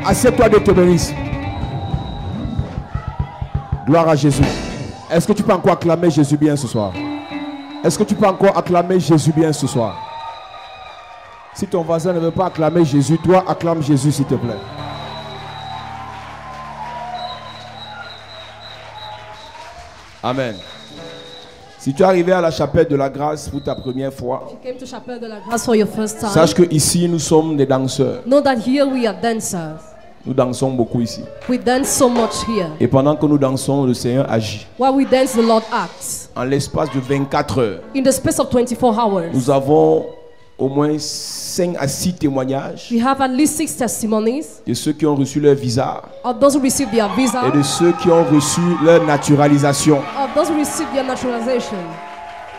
Assieds-toi, Dieu te bénisse. Gloire à Jésus. Est-ce que tu peux encore acclamer Jésus bien ce soir? Est-ce que tu peux encore acclamer Jésus bien ce soir? Si ton voisin ne veut pas acclamer Jésus, toi acclame Jésus s'il te plaît. Amen. Si tu es arrivé à la chapelle de la grâce pour ta première fois, sache que ici nous sommes des danseurs. Know that here we are dancers. Nous dansons beaucoup ici. We dance so much here. Et pendant que nous dansons, le Seigneur agit. While we dance, the Lord acts. En l'espace de 24 heures, in the space of 24 hours, nous avons au moins 5 à 6 témoignages. We have at least 6 testimonies de ceux qui ont reçu leur visa. Of those who received their visa. Et de ceux qui ont reçu leur naturalisation. Of those who received their naturalization.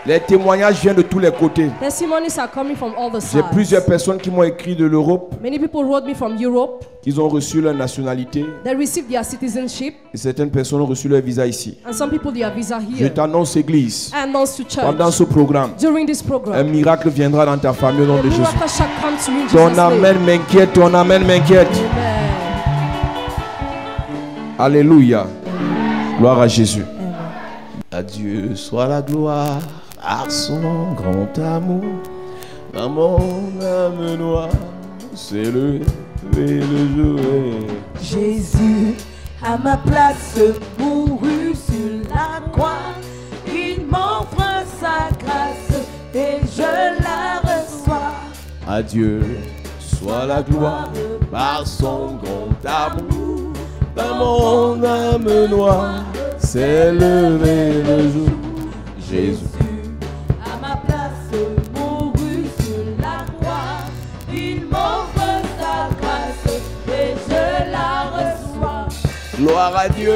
Les témoignages viennent de tous les côtés. Testimonies are coming from all the sides. J'ai plusieurs personnes qui m'ont écrit de l'Europe. Many people wrote me from Europe. Qu'ils ont reçu leur nationalité. They received their citizenship. Et certaines personnes ont reçu leur visa ici. And some people their visa here. Je t'annonce, Église. I announce to church. Pendant ce programme. During this program. Un miracle viendra dans ta famille au nom de Jésus. Shall come to you in ton Jesus' amen m'inquiète, ton amen m'inquiète. Alléluia. Gloire à Jésus. Amen. À Dieu soit la gloire. Par son grand amour, dans mon âme noire, c'est le jouer. Jésus, à ma place, mourut sur la croix. Il m'offre sa grâce et je la reçois. À Dieu soit la gloire, par son grand amour, dans mon âme noire, c'est levé le jour. Jésus. Gloire à Dieu.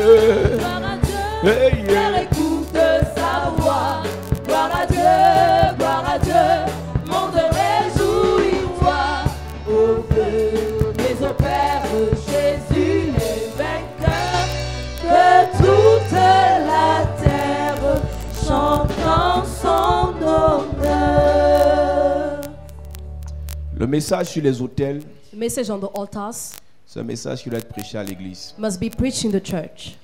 Gloire à Dieu. Hey, yeah. Écoute sa voix. Gloire à Dieu. Gloire à Dieu. Monde réjouis-toi. Au feu des opères, Jésus est vainqueur. Que toute la terre chante en son honneur. Le message sur les autels. The message on the altars. C'est un message qui doit être prêché à l'église. Must be preached in the church.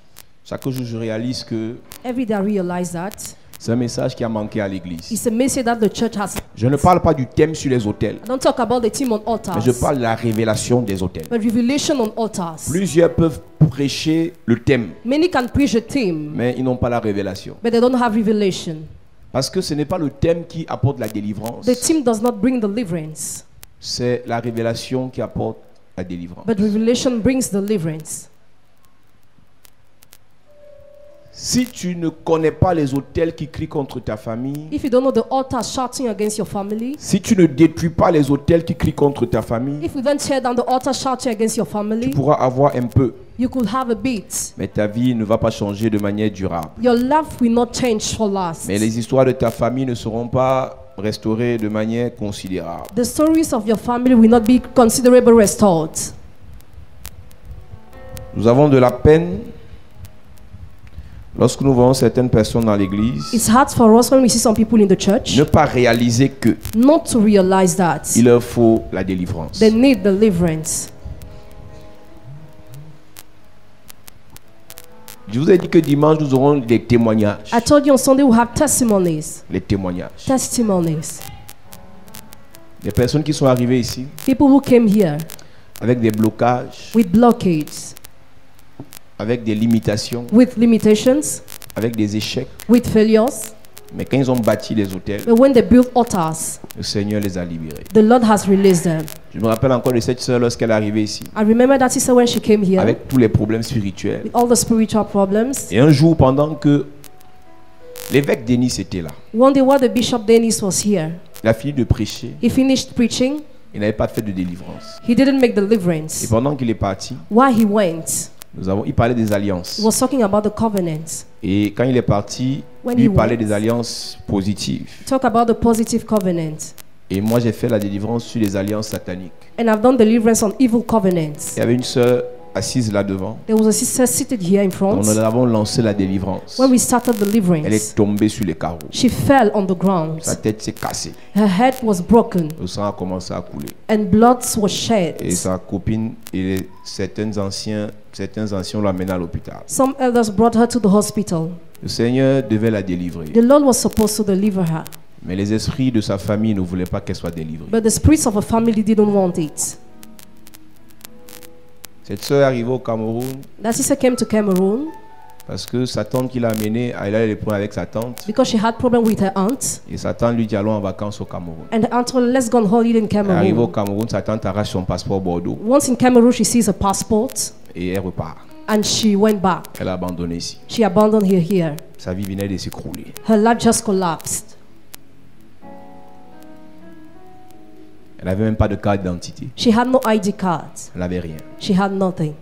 Chaque jour, je réalise que every day I realize that c'est un message qui a manqué à l'église. It's a message that the church has. Je ne parle pas du thème sur les autels. I don't talk about the theme on altars. Mais je parle de la révélation des autels. But revelation on altars. Plusieurs peuvent prêcher le thème. Many can preach a theme. Mais ils n'ont pas la révélation. But they don't have revelation. Parce que ce n'est pas le thème qui apporte la délivrance. The theme does not bring deliverance. C'est la révélation qui apporte la délivrance. But revelation brings deliverance. Si tu ne connais pas les autels qui crient contre ta famille, if you don't know the altars shouting against your family, si tu ne détruis pas les autels qui crient contre ta famille, if you don't tear down the altar shouting against your family, tu pourras avoir un peu. You could have a bit. Mais ta vie ne va pas changer de manière durable. Your life will not change for last. Mais les histoires de ta famille ne seront pas restaurées de manière considérable. The stories of your family will not be considerably restored. Nous avons de la peine lorsque nous voyons certaines personnes dans l'église. It's hard for us when we see some people in the church. Ne pas réaliser que. Not to realize that. Il leur faut la délivrance. They need deliverance. Je vous ai dit que dimanche nous aurons des témoignages. I told you on Sunday we have testimonies. Les témoignages. Testimonies. Des personnes qui sont arrivées ici. People who came here. Avec des blocages. With blockades. Avec des limitations. With limitations. Avec des échecs. With failures. Mais quand ils ont bâti les hôtels, but when they built altars, le Seigneur les a libérés. The Lord has released them. Je me rappelle encore de cette sœur lorsqu'elle est arrivée ici. I remember that sister when she came here. Avec tous les problèmes spirituels. With all the spiritual problems. Et un jour, pendant que l'évêque Denis était là, one day while the bishop Denis was here, il a fini de prêcher. He finished preaching. Il n'avait pas fait de délivrance. He didn't make deliverance. Et pendant qu'il est parti, while he went, il parlait des alliances. He was talking about the covenants. Et quand il est parti, il parlait des alliances positives. Talk about the positive covenants. Et moi, j'ai fait la délivrance sur les alliances sataniques. And I've done deliverance on evil covenants. Il y avait une sœur assise là devant. There was a sister seated here in front. Nous avons lancé la délivrance. When we started Elle deliverance, est tombée sur les carreaux. she fell on the ground. Sa tête s'est cassée. Her head was broken Le sang a commencé à couler. and blood was shed. Et sa copine et certains anciens l'ont amenée à l'hôpital. Some elders brought her to the hospital. Le Seigneur devait la délivrer. The Lord was supposed to deliver her, Mais les esprits de sa famille ne voulaient pas qu'elle soit délivrée. but the spirits of her family didn't want it. Cette sœur est arrivée au Cameroun That sister came to Cameroon parce que sa tante qui l'a amenée, elle a eu des problèmes avec sa tante. because she had problem with her aunt, Et sa tante lui dit allons en vacances au Cameroun. and the aunt told her, let's go on holiday in Elle est arrivée au Cameroon. Cameroun, sa tante arrache son passeport Bordeaux Once in Cameroon, she sees a passport et elle repart. and she went back. Elle a abandonné ici. She abandoned her here. Sa vie venait de s'écrouler. Her life just collapsed. Elle n'avait même pas de carte d'identité. She had no ID card. Elle n'avait rien. She had nothing.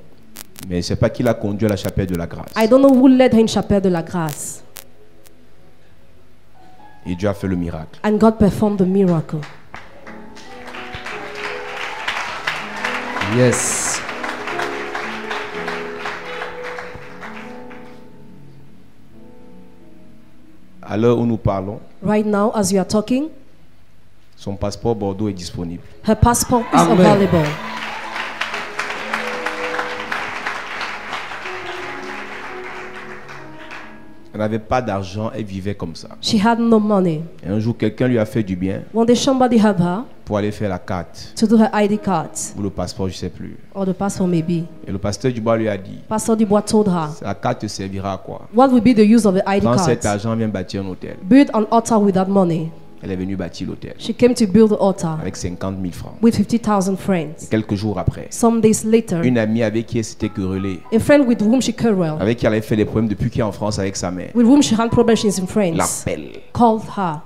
Mais c'est pas qui l'a conduit à la chapelle de la grâce. I don't know who led her in Chapelle de la Grâce. Et Dieu a fait le miracle. And God performed the miracle. Yes. À l'heure où nous parlons, Right now, as you are talking, son passeport Bordeaux est disponible. her passport is Amen. available. Elle n'avait pas d'argent, elle vivait comme ça. She had no money. Et un jour, quelqu'un lui a fait du bien One day, somebody helped her pour aller faire la carte to do her ID card ou le passeport, je ne sais plus. or the passport, maybe. Et le pasteur Dubois lui a dit, Pastor Dubois told her, la carte te servira à quoi? what will be the use of the ID Prends cet card? argent, viens bâtir un hôtel. Build an altar with that money. Elle est venue bâtir l'hôtel She came to build the altar avec 50 000 francs. with 50,000 friends. Quelques jours après, Some days later, une amie avec qui elle s'était querellée, a friend with whom she quarreled, avec qui elle avait fait des problèmes depuis qu'elle est en France avec sa mère, with whom she had problems in France, l'appelle. called her.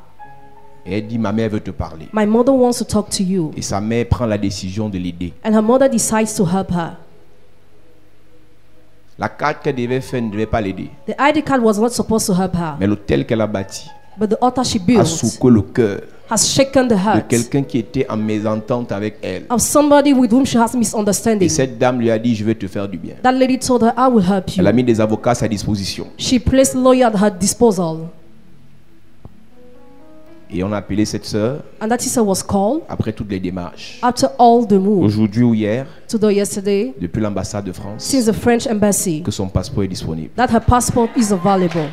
Et elle dit, ma mère veut te parler. My mother wants to talk to you. Et sa mère prend la décision de l'aider. And her mother decides to help her. La carte qu'elle devait faire ne devait pas l'aider. The ID card was not supposed to help her, Mais l'hôtel qu'elle a bâti but the altar she a built secoué le cœur has shaken the de heart quelqu'un qui était en mésentente avec elle. of somebody with whom she has Et misunderstanding. cette dame lui a dit, je vais te faire du bien. That lady told her, I will help Elle a you. mis des avocats à sa disposition. She placed lawyer at her disposal. Et on a appelé cette sœur And that sister was called après toutes les démarches. after all the move Aujourd'hui ou hier, to the yesterday depuis l'ambassade de France, since the French embassy que son passeport est disponible. that her passport is available.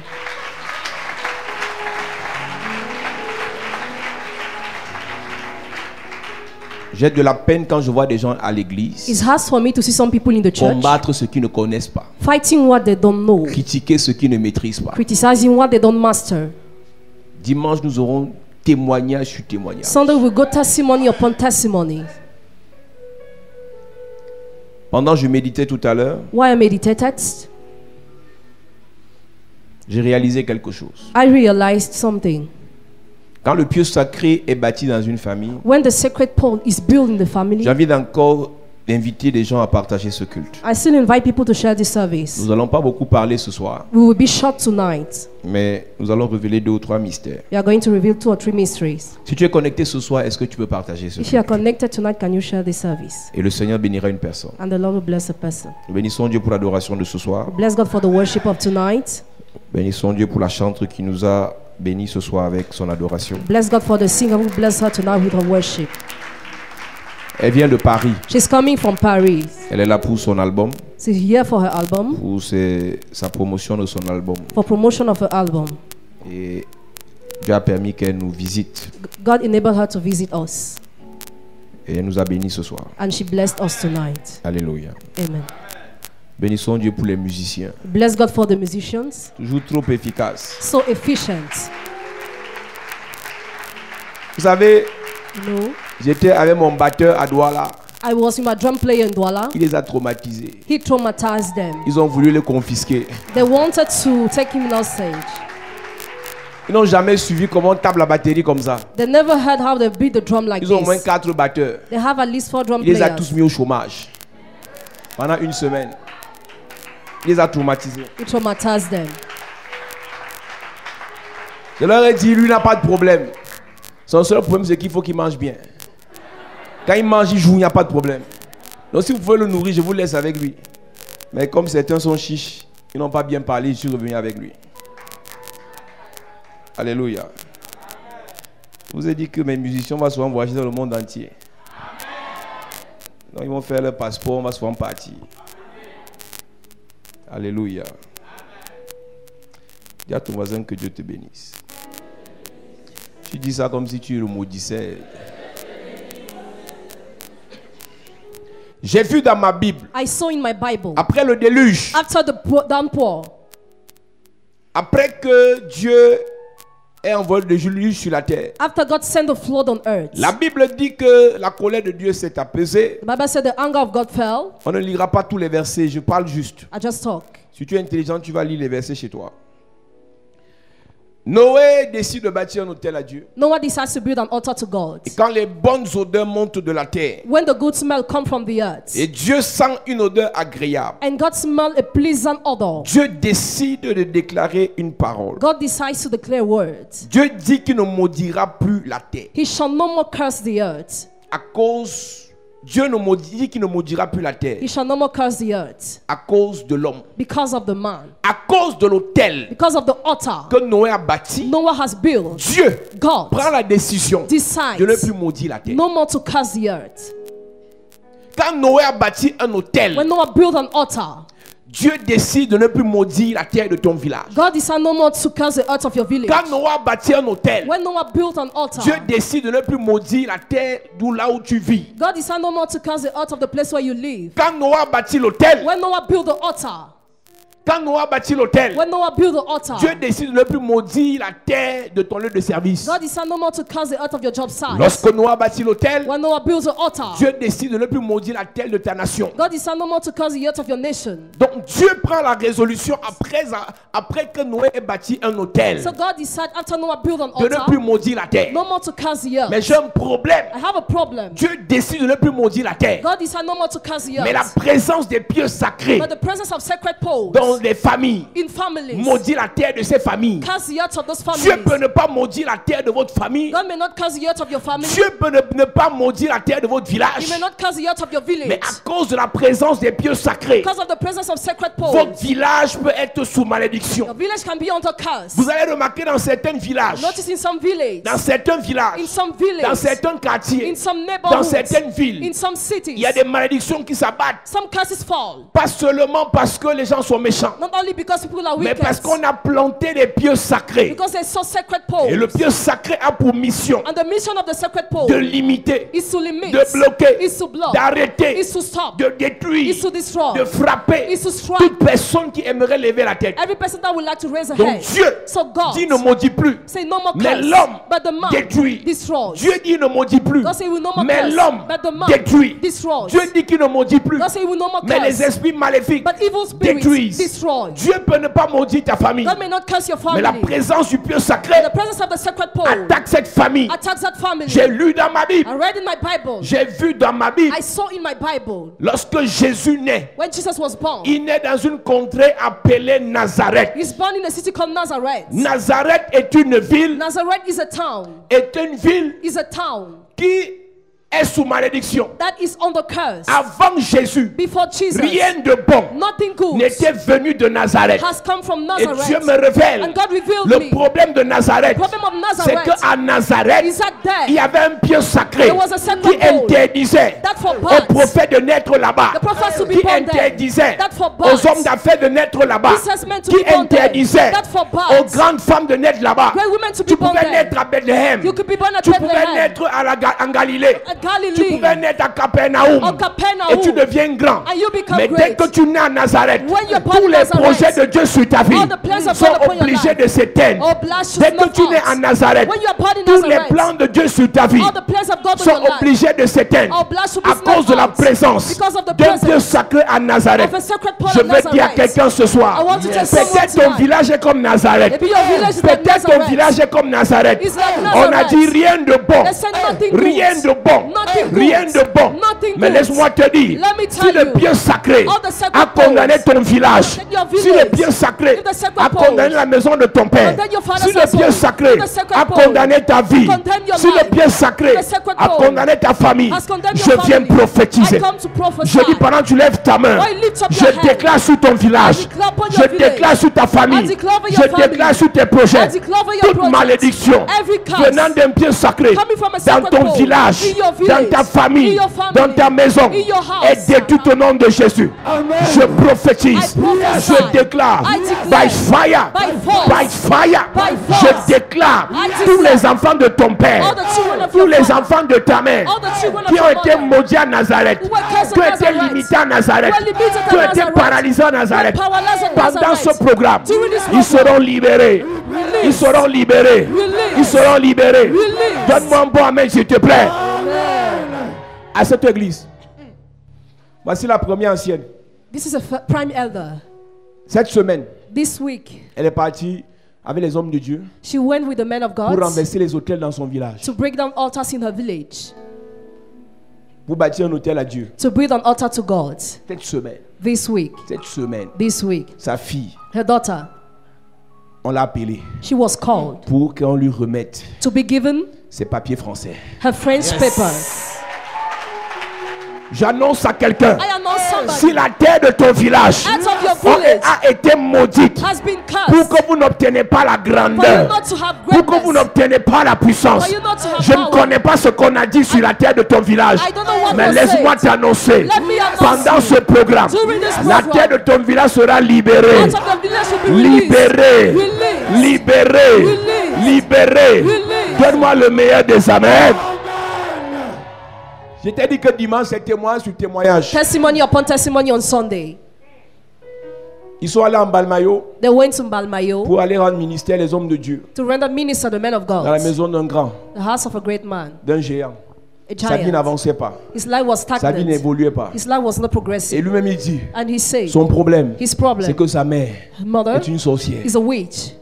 J'ai de la peine quand je vois des gens à l'église It's hard for me to see some people in the church combattre ceux qui ne connaissent pas, fighting what they don't know, critiquer ceux qui ne maîtrisent pas. criticizing what they don't master. Dimanche, nous aurons témoignage sur témoignage. Sunday we go testimony upon testimony. Pendant que je méditais tout à l'heure, While I meditated, j'ai réalisé quelque chose. I realized something. Quand le pieu sacré est bâti dans une famille, When the sacred pole is built in the family, j'ai envie d'encore inviter des gens à partager ce culte. I still invite people to share this service. Nous n'allons pas beaucoup parler ce soir, We will be short tonight. mais nous allons révéler 2 ou 3 mystères. We are going to reveal 2 or 3 mysteries. Si tu es connecté ce soir, est-ce que tu peux partager ce If you are culte? connected tonight, can you share this service? Et le Seigneur bénira une personne. And the Lord will bless a person. Nous bénissons Dieu pour l'adoration de ce soir. Bless God for the worship of tonight. Bénissons Dieu pour la chantre qui nous a bénis ce soir avec son adoration. Bless God for the singer who bless her tonight with her worship. Elle vient de Paris. She's coming from Paris. Elle est là pour son album, She's here for her album, pour sa promotion de son album. for promotion of her album. Et Dieu a permis qu'elle nous visite. God enabled her to visit us. Et elle nous a bénis ce soir. And she blessed us tonight. Alléluia. Amen. Bénissons Dieu pour les musiciens. Bless God for the musicians. Toujours trop efficaces. So efficient. Vous savez, You know, j'étais avec mon batteur à Douala. I was with my drum player in Douala. Il les a traumatisés. He traumatized them. Ils ont voulu le confisquer. They wanted to take him on stage. Ils n'ont jamais suivi comment on tape la batterie comme ça. They never heard how they beat the drum like Ils ont au moins this. 4 batteurs. They have at least 4 drum Il les a players. tous mis au chômage. Pendant 1 semaine. Il les a traumatisés. He traumatized them. Je leur ai dit, lui n'a pas de problème. Son seul problème, c'est qu'il faut qu'il mange bien. Quand il mange, il joue, il n'y a pas de problème. Donc si vous pouvez le nourrir, je vous laisse avec lui. Mais comme certains sont chiches, ils n'ont pas bien parlé, je suis revenu avec lui. Alléluia. Je vous ai dit que mes musiciens vont souvent voyager dans le monde entier. Donc ils vont faire leur passeport, on va souvent partir. Alléluia. Dis à ton voisin que Dieu te bénisse. Tu dis ça comme si tu le maudissais. J'ai vu dans ma Bible. I saw in my Bible. Après le déluge. After the downpour. Après que Dieu ait envoyé le déluge sur la terre. After God sent the flood on earth. La Bible dit que la colère de Dieu s'est apaisée. The Bible said the anger of God fell. On ne lira pas tous les versets, je parle juste. I just talk. Si tu es intelligent, tu vas lire les versets chez toi. Noé décide de bâtir un autel à Dieu. Noah decides to build an altar to God. Et quand les bonnes odeurs montent de la terre, When the good smell come from the earth, et Dieu sent une odeur agréable, and God smell a pleasant odor, Dieu décide de déclarer une parole. God decides to declare words. Dieu dit qu'il ne maudira plus la terre. He shall no more curse the earth. À cause, Dieu dit qu'il ne maudira plus la terre. He shall no more curse the earth À cause de l'homme. because of the man, À cause de l'autel because of the altar que Noé a bâti, Noah has built. Dieu God prend la décision decides de ne plus maudire la terre. no more to curse the earth. Quand Noé a bâti un autel, When Noah built an altar, Dieu décide de ne plus maudire la terre de ton village. God decided no more to curse the earth of your village. Quand Noé a bâti un autel, When Noah built an altar, Dieu décide de ne plus maudire la terre d'où là où tu vis. God decided no more to curse the earth of the place where you live. Quand Noé a bâti l'autel, When Noah built the altar, quand Noé a bâti l'autel, when Noah built the altar, Dieu décide de ne plus maudire la terre de ton lieu de service. God decided no more to curse the earth of your job site. Lorsque Noé a bâti l'autel, When Noah built the altar, Dieu décide de ne plus maudire la terre de ta nation. God decided no more to curse the earth of your nation. Donc Dieu prend la résolution après que Noé ait bâti un autel So God decided after Noah built an de ne plus altar, maudire la terre. no more to curse the earth. Mais j'ai un problème. I have a problem. Dieu décide de ne plus maudire la terre. God decided no more to curse the Mais la earth. présence des pieux sacrés But the presence of sacred poles dans les familles in families maudit la terre de ces familles. curse the earth of those Dieu families. peut ne pas maudire la terre de votre famille. God may not curse the earth of your family. Dieu peut ne pas maudire la terre de votre village. He may not curse the earth of your Mais village. à cause de la présence des pieux sacrés, Because of the presence of sacred votre poles, village peut être sous malédiction. your village can be under curse. Vous allez remarquer dans certains villages, Notice in some village, dans certains villages, in some dans village, certains quartiers, in some dans neighborhoods, certaines villes, in some il y a cities, des malédictions qui s'abattent. some curses fall. Pas seulement parce que les gens sont méchants, Not only because people are mais wicked, parce qu'on a planté des pieux sacrés. because they saw sacred Et le poles. pieu sacré a pour mission And the mission of the sacred de pole limiter, is to limit, de bloquer, is to block, d'arrêter, is to stop, de détruire, is to destroy, de frapper is to strike toute personne qui aimerait lever la tête. every person that would like to raise a Donc head. Dieu So God dit ne maudit plus, say no more mais curse, l'homme but the man détruit. destroys. Dieu dit ne maudit plus, God say he will no more mais curse, l'homme but the man détruit. destroys. Dieu dit qu'il ne maudit plus, God say he will no more mais les curse, esprits maléfiques but evil spirits détruisent. destroy. Dieu peut ne pas maudire ta famille, God may not curse your mais la family. présence du pieu sacré The presence of the sacred pole attaque cette famille. attacks that family. J'ai lu dans ma Bible, I read in my Bible. j'ai vu dans ma Bible, I saw in my Bible lorsque Jésus naît, when Jesus was born. il naît dans une contrée appelée Nazareth. He's born in a city called Nazareth. Nazareth est une ville, Nazareth is a town. is a town qui est sous malédiction. that is under curse. Avant Jésus, Before Jesus, rien de bon nothing good n'était venu de Nazareth. has come from Et Nazareth. Dieu me révèle And God revealed le me problème de Nazareth. the problem of C'est Nazareth qu'à Nazareth, is that il y there avait un pieu sacré There was a sacred qui pole interdisait that for aux birds, prophètes de naître là-bas, the prophets to be qui born there, interdisait that for aux birds, hommes d'affaires de naître là-bas, businessmen to qui be born there, interdisait that for aux birds, grandes femmes de naître là-bas. great women to be Tu born pouvais there. naître à Bethléem, You could be born at tu pouvais Bethlehem, naître en Galilée, at tu Galilee, pouvais naître à Capernaum, or Capernaum, et tu deviens grand. and you become Mais dès great. que tu nais à Nazareth, When you're born tous in les Nazareth, projets de Dieu sur ta vie all the plans of sont God upon your obligés life de s'éteindre. or blast Dès que tu nais à Nazareth, When you are born in tous les Nazareth, plans de Dieu sur ta vie all the plans of God on sont your life obligés de s'éteindre are blessed to be à cause de la snuffed out présence because of the d'un Dieu presence sacré à Nazareth. of a sacred pole Je of veux dire à Nazareth. quelqu'un ce soir, I want to tell someone peut-être ton tonight. village est comme Nazareth. Maybe your village is like Peut-être ton Nazareth. village est comme Nazareth. It's like On a Nazareth. dit rien de bon, They said nothing good. rien de bon Nothing rien good. de bon. Nothing Mais good. laisse-moi te dire, Let me si tell le you, bien sacré all the sacred a condamné poles, ton village, that your si le village, bien sacré if the sacred a condamné poles, la maison de ton père, condemn your father's si le bien household, sacré if the sacred a poles, condamné ta vie, condemn your si le life, bien sacré if the sacred a poles condamné ta famille, has condemned je your viens family, prophétiser. I come to prophesy. Je dis pendant que tu lèves ta main, While you lift up je your hand, déclare sur ton village, I declare upon je your village, déclare sur ta I famille, declare over je your family, déclare sur tes projets, I declare over your toute projects, malédiction every curse venant d'un bien sacré coming from a dans sacred ton pole, village, in your dans village, ta famille, in your family, dans ta maison, in your house. est détruit au nom de Jésus. Je prophétise, I prophesy, je déclare, I declare, by fire, by force, by fire, by force, je déclare I declare, tous les enfants de ton père, all the children of tous your les father, enfants de ta mère, all the children of qui your ont été mother, maudits à Nazareth, who were cursed qui ont at été Nazareth, limités à Nazareth, who were limited at qui ont été Nazareth, paralysés à Nazareth. who were powerless at Pendant ce Nazareth. programme, During this ils program, seront libérés. release, Ils seront libérés. release, Ils seront libérés. release. Donne-moi un bon amen, s'il te plaît. Amen. À cette église, voici la première ancienne. This is a prime elder. Cette semaine, This week, elle est partie avec les hommes de Dieu she went with the men of pour God renverser les hôtels dans son village, to break down altars in her village, pour bâtir un hôtel à Dieu. to build an altar to God. Cette semaine, This week, sa fille, her daughter, on l'a appelée she was called pour qu'on lui remette to be given ses papiers français. her French papers. J'annonce à quelqu'un, I announce somebody si la terre de ton village out of your village a été maudite has been pour cursed que vous n'obtenez pas la for you grandeur, not to have pour que vous greatness. n'obtenez pas la puissance. For you not to have Je ne power. connais pas ce qu'on a dit sur la terre de ton village, I don't know what mais was laisse-moi said. t'annoncer, Let me announce pendant you. ce programme, During this la program, terre de ton village sera libérée. out of the village will be released. Libérée, Released. libérée, Released. libérée. Released. Donne-moi le meilleur des amens. Je t'ai dit que dimanche c'est témoignage sur témoignage. Testimony upon testimony on Sunday. Ils sont allés en Balmayo They went to Balmayo pour aller rendre ministère les hommes de Dieu to render minister the men of dans la God, maison d'un grand, the house of a great man, d'un géant. a Sa vie giant. n'avançait pas, His life was sa vie stagnant. n'évoluait pas. His life was not Et progressive. lui-même il dit, And he said, son problème, his c'est problem, que sa mère mother est une sorcière. is a witch.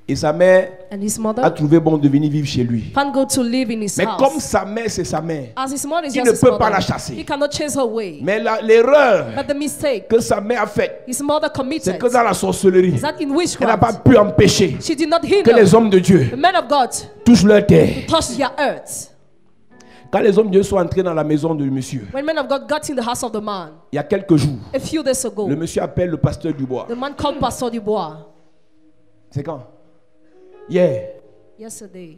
Et sa mère And his a mother trouvé bon de venir vivre chez lui. can't go to live in his Mais comme house. sa mère c'est sa mère, As his mother is il just ne his peut pas la mother, chasser. he cannot chase her away. Mais l'erreur But the mistake que sa mère a faite, his mother c'est committed que dans la sorcellerie, is that in elle n'a pas witchcraft, pu empêcher she did not que hinder les hommes de Dieu the men of God touchent leur terre. touch their earth. Quand les hommes de Dieu sont entrés dans la maison de monsieur, When men of God got in the house of the man il y a quelques jours, a few days ago, le monsieur appelle le pasteur Dubois. the man called Pastor Dubois C'est quand? Hier. yesterday.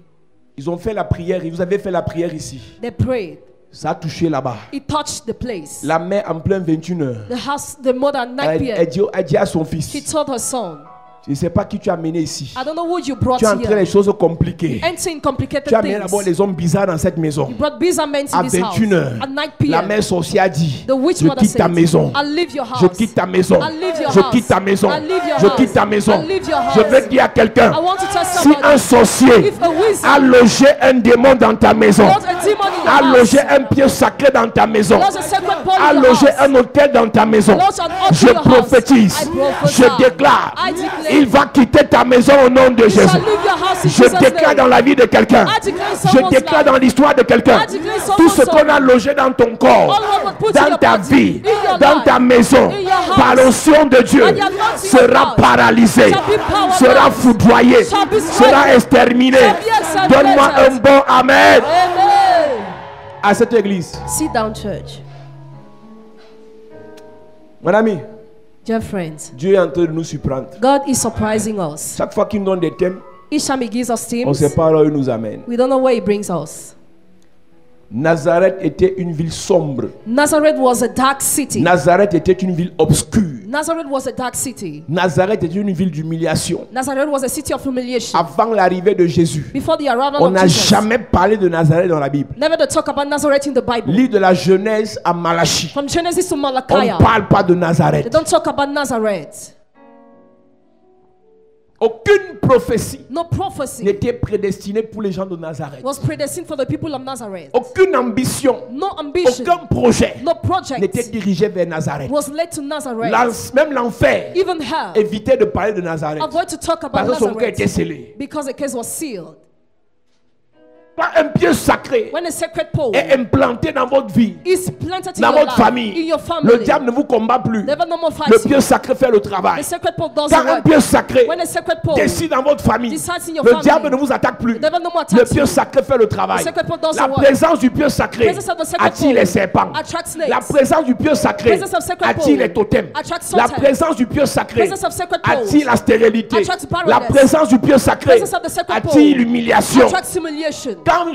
Ils ont fait la prière, vous avez fait la prière ici. They prayed. Ça a touché là-bas. It touched the place. La mère en plein 21h. The house, the mother at 9 Elle p.m. dit à son She fils, told her son, je ne sais pas qui tu as amené ici. I don't know who you brought Tu as entré here. les choses compliquées. Entering complicated Tu as amené d'abord things. les hommes bizarres dans cette maison. You brought bizarre men to À this house. 21h, At 9 la p.m. mère sorcière a dit, The witch je mother quitte ta said, maison. I'll leave your house. Je quitte ta maison. I'll leave your Je house. quitte ta maison. I'll leave your Je house. quitte ta maison. I'll leave your Je house. veux dire à quelqu'un, I want to tell si somebody, un sorcier if a wizard a logé un démon dans ta maison, lost a demon in a your logé house, un pied sacré dans ta maison, lost a sacred pole a in your logé house, un hôtel dans ta maison, lost an altar je in your house, prophétise, I prophesy, je déclare, I declare, il va quitter ta maison au nom de you Jésus. shall leave your house in Je Jesus' déclare name. dans la vie de quelqu'un, I declare in je someone's déclare life. dans l'histoire de quelqu'un, I declare in tout someone's ce qu'on a soul. logé dans ton corps, All what was put in dans your ta body, vie, in your dans life, ta maison, in your house, par l'onction de Dieu, by the anointing sera of God, paralysé, shall be powerless, sera foudroyé, shall be sera strengthened, exterminé. shall be exterminated. Donne-moi un bon Amen Amen. à cette église. Sit down, church. Mon ami, Dear friends, Dieu est en train de nous surprendre. God is surprising us. Chaque fois qu'il nous donne des thèmes, Each time He gives us on ne teams, sait pas là où il nous amène. we don't know where He brings us. Nazareth était une ville sombre. Nazareth was a dark city. Nazareth était une ville obscure. Nazareth was a dark city. Nazareth était une ville d'humiliation. Nazareth was a city of humiliation. Avant l'arrivée de Jésus, Before the arrival on of n'a Jesus, jamais parlé de Nazareth dans la Bible. never to talk about Nazareth in the Bible. Livre de la Genèse à Malachie, From Genesis to on Malachi, ne parle pas de they Nazareth. don't talk about Nazareth. Aucune prophétie No prophecy n'était prédestinée pour les gens de Nazareth. was predestined for the people of Nazareth. Aucune ambition, No ambition, aucun projet no project n'était dirigé vers Nazareth. was led to Nazareth. Même l'enfer Even hell évitait de parler de Nazareth avoid to talk about parce que son cœur était Nazareth scellé. because the case was sealed. Quand un pieu sacré when a sacred pole est implanté dans votre vie, is planted in dans your votre life, famille, in your le family, diable ne vous combat plus. never no more Le fighting. pieu sacré fait le travail. The sacred pole does Quand the un work. pieu sacré When a sacred pole décide dans votre famille, decides in your le family, diable ne vous attaque plus. the devil no more Le attacks pieu you. sacré fait le travail. The sacred pole does La the work. présence du pieu sacré Presence of the sacred attire pole les serpents. attracts snakes. La présence du pieu sacré Presence of sacred attire pole les totems. attracts La totems. présence du pieu sacré Presence of sacred poles attire la stérilité. attracts barrenness. La présence du pieu sacré Presence of the sacred pole attire l'humiliation. attracts humiliation. Quand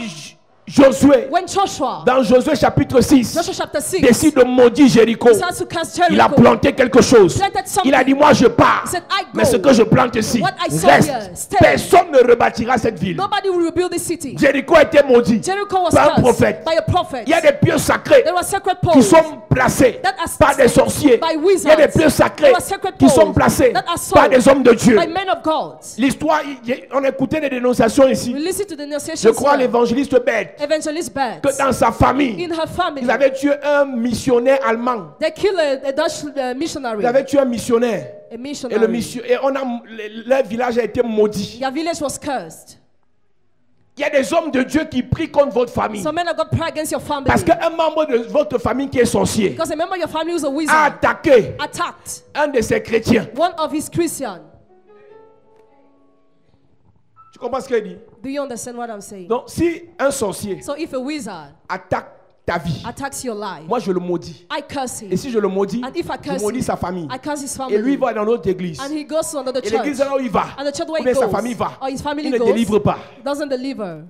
Josué, When Joshua, dans Josué chapitre 6, Joshua chapter 6, décide de maudire Jéricho, decides to cast Jericho, il a planté quelque chose. planted something. Il a dit, moi je pars, He said, I go. mais ce que je plante ici What I sow reste. here, stay. Personne ne rebâtira cette ville. Nobody will rebuild this city. Jéricho a été maudit Jericho was par un cursed prophète. by a prophet. Il y a des pieux sacrés There were sacred qui poles sont placés that are par des sorciers. by Il wizards. y a des pieux sacrés There were sacred qui sont poles placés that are par sold des hommes de Dieu. by men of God. L'histoire, on écoutait des dénonciations ici. We listen to the Je negotiations. crois l'évangéliste Beth, Evangelist Beth, que dans sa famille, in her family, ils avaient tué un missionnaire allemand. they killed a Dutch missionary. Ils avaient tué un missionnaire. A Et missionary. leur village a été maudit. Their village was cursed. Il y a des hommes de Dieu qui prient contre votre famille. So men of God pray against your family. Parce qu'un membre de votre famille qui est sorcier Because a member of your family who's a a wizard attaqué attacked un de ses chrétiens. one of his Christian. Tu comprends ce qu'il dit? Do you understand what I'm saying? Donc, si un sorcier So if a wizard attaque ta vie, attacks your life, moi je le maudis. I curse Et him. si je le maudis, And if I je curse maudis him, sa famille. I curse his Et lui family. va dans notre église. And he goes to another Et l'église church. là où il va, And the church where ou he bien sa goes, famille va, or his family il ne goes, délivre pas. doesn't deliver.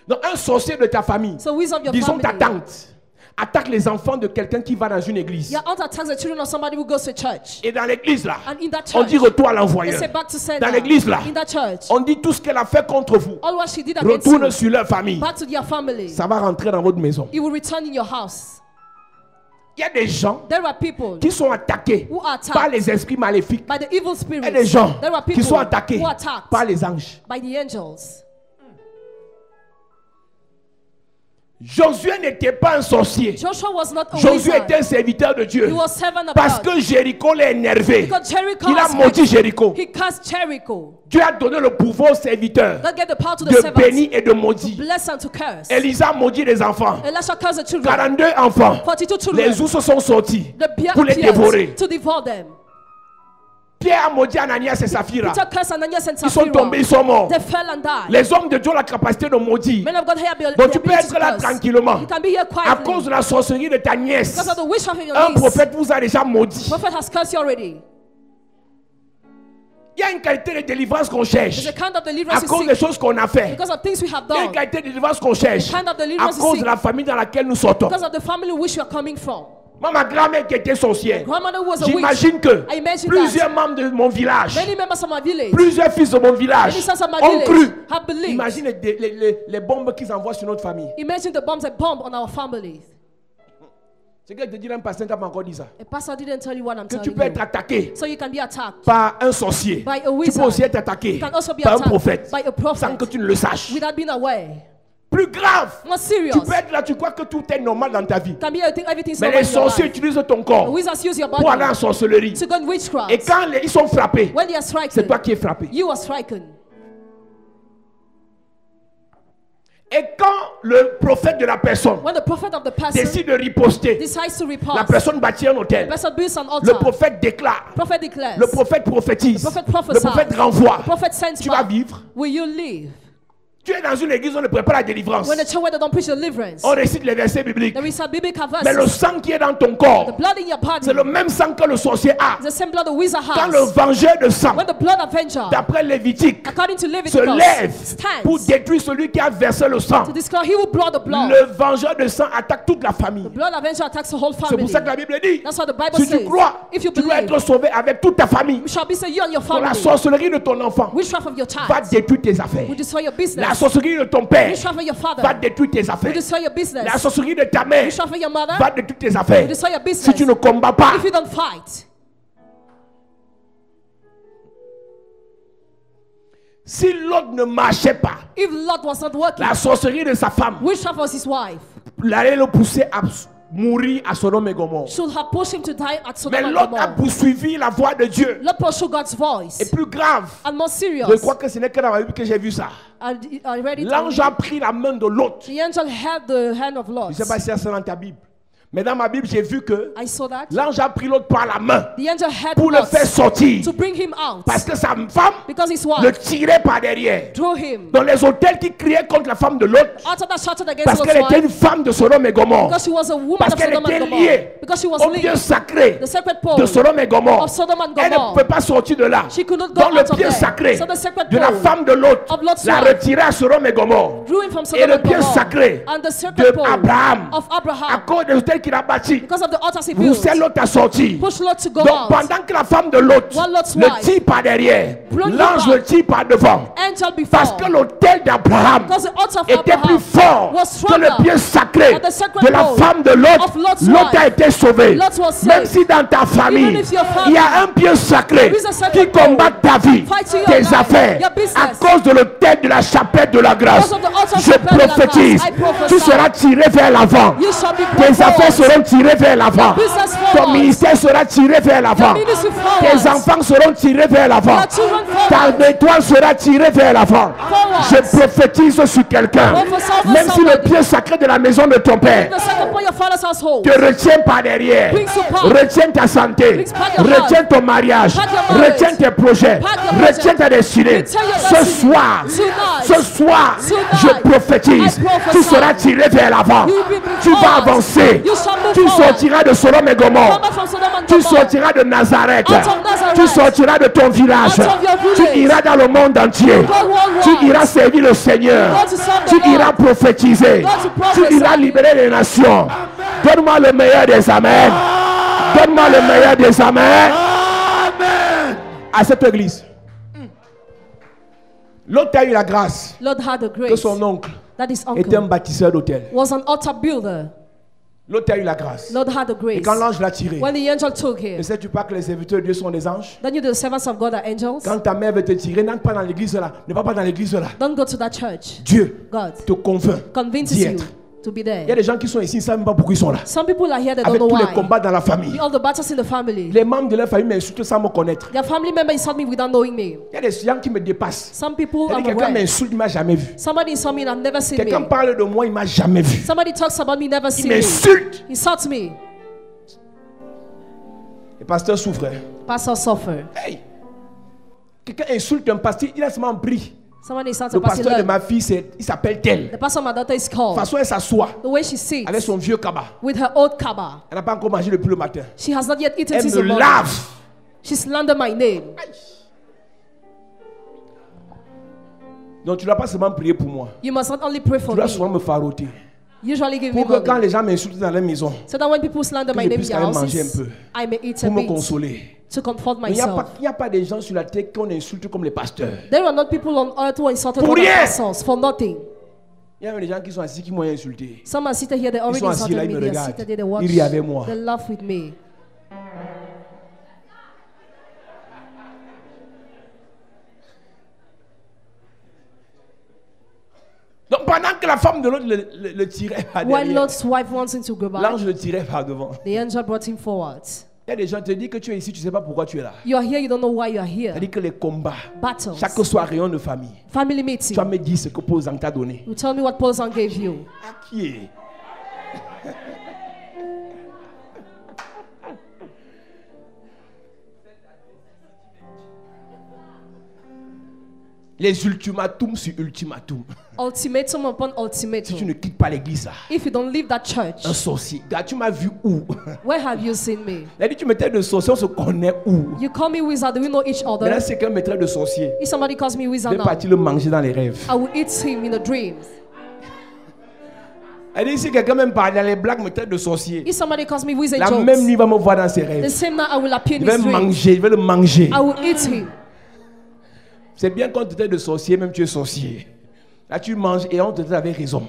Donc un sorcier de ta famille, So wizard of your disons ta family, tante, attaque les enfants de quelqu'un qui va dans une église. your aunt attacks the children of somebody who goes to church. Et dans l'église là, And in that on church, dit retour à they l'envoyeur. say back to sender. Dans l'église là, In that church, on dit tout ce qu'elle a fait contre vous. all what she did against Retourne you, sur leur famille. back to their family. Ça va rentrer dans votre maison. It will return in your house. Il y a des gens There are people qui sont attaqués who are par attacked les esprits maléfiques. by the evil Il y a spirits. des gens There are qui people sont attaqués who are attacked par les anges. by the angels. Josué n'était pas un sorcier. Joshua was not a Josué wizard. était un serviteur de Dieu. He was servant of Parce God. que Jéricho l'a énervé. Because Jericho Il a was maudit vexed. Jéricho. He cursed Jericho. Dieu a donné le pouvoir aux serviteurs God gave the power to the de servants bénir et de to maudire. bless and to curse. Elisa maudit les enfants. Elisha cursed the children. 42 enfants. 42 children. Les ours sont sortis The bear pour les appeared dévorer. to devour them. Pierre a maudit Ananias et Saphira. Peter cursed Ananias and Ils sont tombés, ils Sapphira. sont morts. They fell and died. Les hommes de Dieu ont la capacité de maudire. Men of God have the Donc tu peux ability être to là curse. tranquillement. You can be here À quietly. cause de la sorcellerie de ta nièce, Because of the witchcraft of your un niece. prophète vous a déjà maudit. Prophet has cursed you already. Il y a une qualité de délivrance qu'on cherche. There's a kind of À deliverance we cause seek des choses qu'on a fait. because of things we have Il y a une done. qualité de délivrance qu'on cherche. The kind of À deliverance we cause de seek la famille dans laquelle nous sortons. because of the family which we are coming from. Moi, ma grand-mère qui était sorcière, Grandmother was a witch. j'imagine que I imagine plusieurs membres de mon village, Many members of my village, plusieurs fils de mon village many sons of my ont village cru. have believed. Imagine les bombes qu'ils envoient sur notre famille. Imagine the bombs that bomb on our families. C'est que te dit un pasteur qui m'a encore dit ça. A pastor didn't tell you what I'm Que tu telling peux you. être attaqué So you can be attacked par un sorcier. by a Tu peux wizard. aussi être attaqué You can also be par un attacked prophète by a prophet sans que tu ne le saches. without being aware. Plus grave, More serious. tu peux être là, tu crois que tout est normal dans ta vie. Can be everything's Mais normal les in your sorciers life. utilisent ton The corps wizards use your pour aller en body sorcellerie. to go in witchcraft. Et quand ils sont frappés, When they are c'est stricken, toi qui es frappé. you are stricken. Et quand le prophète de la personne When the prophet of the person décide de riposter, decides to la repulse, personne bâtit un the hôtel. person builds an Le altar. prophète déclare. Prophet declares. Le prophète prophétise. The prophet Le prophesies. prophète renvoie. The prophet sends Tu vas back. vivre. Will you live? Tu es dans une église où on ne prépare la délivrance. When the church where they don't preach deliverance, On récite les versets bibliques. there is a biblical Mais le verse. sang qui est dans ton The corps, blood in your body c'est le même sang que le sorcier a. is the same blood the wizard Quand le has. vengeur de sang, When the blood avenger, d'après Lévitique, according to se Leviticus, lève pour stands détruire celui qui a versé le sang, to discover he will blood the blood. le vengeur de sang attaque toute la famille. The blood avenger attacks the whole C'est family. pour ça que la Bible dit, That's what the Bible si tu says. crois, If you tu dois believe, être sauvé avec toute ta famille. you shall be saved, you and your Pour la family. sorcellerie de ton enfant Witchcraft of your va child détruire tes affaires. will destroy your La business. sorcellerie de ton père Witchcraft of your father va détruire tes will affaires. destroy your business. La sorcellerie de ta mère Witchcraft of your mother va détruire tes will affaires. destroy your Si business. tu ne combats pas, If you don't fight, si l'autre ne marchait pas, if Lot was not working, la sorcellerie de sa femme witchcraft was his wife. allait le pousser à mourir à Sodome et Gomorrhe. should have pushed him to die at Sodom Mais and l'autre a Gomorrah. poursuivi la voix de Dieu. Lord pursued God's Et voice. plus grave, And more serious, je crois que ce n'est que dans la Bible que j'ai vu ça. I read it. L'ange a pris la main de l'autre. The angel held the hand of Je Lot. ne sais pas si c'est dans ta Bible. Mais dans ma Bible, j'ai vu que I saw that. l'ange a pris l'autre par la main The angel held pour le Lot faire sortir. to bring him out. Parce que sa femme Because his le wife tirait par derrière. drew him. Dans les hôtels qui criaient contre la femme de l'autre. After that shouted against Parce Lot's qu'elle était une wife. femme de Sodome et Gomorre. Because she was a woman Parce of qu'elle Sodom était and Gomorrah. liée Because she was au Dieu linked sacré the sacred de pole Sodome et Gomorre. of Sodom and Elle ne Gomorrah. peut pas sortir de là. She could not go Dans le out of pied there. sacré So the sacred de la pole femme de l'autre of Lot's l'a wife retirée à Sodome et Gomorre. drew him from Et Sodom le and pied Gomorrah. sacré And the de sacred pole Abraham, of à Abraham. cause des hôtels qu'il a bâtis, Because of the altars he built. poussait l'autre à sortir. Push Lot to go Donc out. pendant que la femme de l'autre While Lot's le wife tire par derrière, brought him l'ange back. le tire par devant. Angel before. Parce que l'autel d'Abraham Because the altar of était Abraham plus fort was que stronger le pied sacré than the sacred de la pole femme de l'autre. of Lot's L'autre a wife. été sauvé. Lot was saved. Même si dans ta famille, Even if your family, il y a un pied sacré there is a sacred qui pole combat ta vie, fighting your tes life, affaires, your business. à cause de l'autel de la chapelle de la grâce, Because of the altar of je chapelle de la prophétise, grâce, I prophesy. tu seras tiré vers l'avant. You shall be Tes brought affaires forward. seront tirées vers l'avant. Business Ton forward. ministère sera tiré vers l'avant. Your ministry Tes forward. enfants seront tirés vers l'avant. Your children Ta forward. étoile sera tirée vers l'avant. Forward. Je prophétise sur quelqu'un. Prophesy over Même si le somebody. pied sacré de la maison de ton père The second point, your father's household. te retient par derrière, Brings you power. retiens ta santé, Brings back your retiens ton mariage, Back your marriage. retiens tes projets, Back your project. retiens ta destinée. Retain your Ce destiny. soir, Tonight. ce soir, Tonight. je prophétise, I prophesy. tu seras tiré vers l'avant. You will be Tu vas forward. avancer. You shall move Tu forward. sortiras de Sodome et Gomorre. Come back from Sodom and Tu Gomorrah. sortiras de Nazareth. Out of Nazareth. Tu sortiras de ton village. Out of your Tu village. iras dans le monde entier. Go worldwide. Tu iras servir le Seigneur. Go to serve the Tu Lord. iras prophétiser. Go to Tu prophesy. iras libérer les nations. Donne-moi le meilleur des amens. Donne-moi le meilleur des amens. À cette église. L'autre a eu la grâce Lord had a que grace son oncle that his était un uncle bâtisseur d'hôtel. was an altar builder. L'autre a eu la grâce. Lord had a Et grace. quand l'ange l'a tiré, When the angel took ne him, sais-tu pas que les serviteurs de Dieu sont des anges? then you the servants of God are angels. Quand ta mère veut te tirer, n'entre pas dans l'église là. Ne va pas dans l'église là. Don't go to that church. Dieu God te convainc convinces d'y you être. to be Il y a there. des gens qui sont ici, ils ne savent même pas pourquoi ils sont là. Some people are here, they don't Avec know tous les why. combats dans la famille. All the battles in the family. Les membres de leur famille m'insultent sans me connaître. Their family member insult me without knowing me. Il y a des gens qui me dépassent. Some people C'est-à-dire, I'm quelqu'un aware. m'insulte, il ne m'a jamais vu. Somebody insult me and I've never seen Quelqu'un me. parle de moi, il ne m'a jamais vu. Somebody talks about me, never Il seen me. m'insulte. Insults me. Le pasteur souffre. Hein. Pastor suffer. Hey. Quelqu'un insulte un pasteur, il a seulement pris. Somebody insults Le a pastor. pasteur de ma fille, il s'appelle tel. The pastor of my daughter is De toute called. façon, elle s'assoit The way she sits avec son vieux cabas. with her old kaba. Elle n'a pas encore mangé depuis le matin. She has not yet eaten Elle since me the morning. lave. She slandered my name. Donc tu ne dois pas seulement prier pour moi. You must not only pray Tu for dois me. souvent me faroter. Usually give me Pour que quand money. les gens m'insultent dans leur maison, So that when people slander que my je name in puisse their quand même manger un houses, peu. I may eat a pour me bit consoler. to comfort Mais il n'y a, myself. pas des gens sur la terre qu'on insulte comme les pasteurs. There are not people on earth who are insulted Pour more than rien. pastors for nothing. Il y a même des gens qui sont assis qui m'ont insulté. Some are seated here, they already sont assis insulted là, ils me. me They are regardent. seated here, they watch. Ils rient avec moi. They laugh with me. Donc pendant que la femme de l'autre le tirait par When derrière, Lot's wife wants him to go back, l'ange le tirait par devant. the angel brought him forward. Il y a des gens qui te disent que tu es ici, tu ne sais pas pourquoi tu es là. You are here, you don't know why you are here. C'est-à-dire que les combats, Battles, chaque soir réunion de famille, family tu meeting. vas me dire ce que Paul Zang t'a donné. You tell me what Paul Zang gave you. À qui est? Les ultimatums sur ultimatum. Ultimatum upon Si tu ne ultimatum. quittes pas l'église là, If you don't leave that church, un sorcier. Gars, tu m'as vu où? where have you seen me? Il a dit tu me traites de sorcier, on se connaît où? You call me wizard, do we know each Maintenant, other? c'est qu'un me traite de sorcier. If somebody calls me Je wizard vais now, partir le manger dans les rêves. I will eat him in the dreams. Elle dit si quelqu'un même parle dans les blagues, me traite de sorcier. If somebody calls me wizard La même jokes, nuit, il va me voir dans ses the rêves. same night I will appear in Je vais his dreams. manger, je vais le manger. I will eat him. C'est bien quand tu traite de sorcier, même tu es sorcier. Là, tu manges et on te traite avec raison.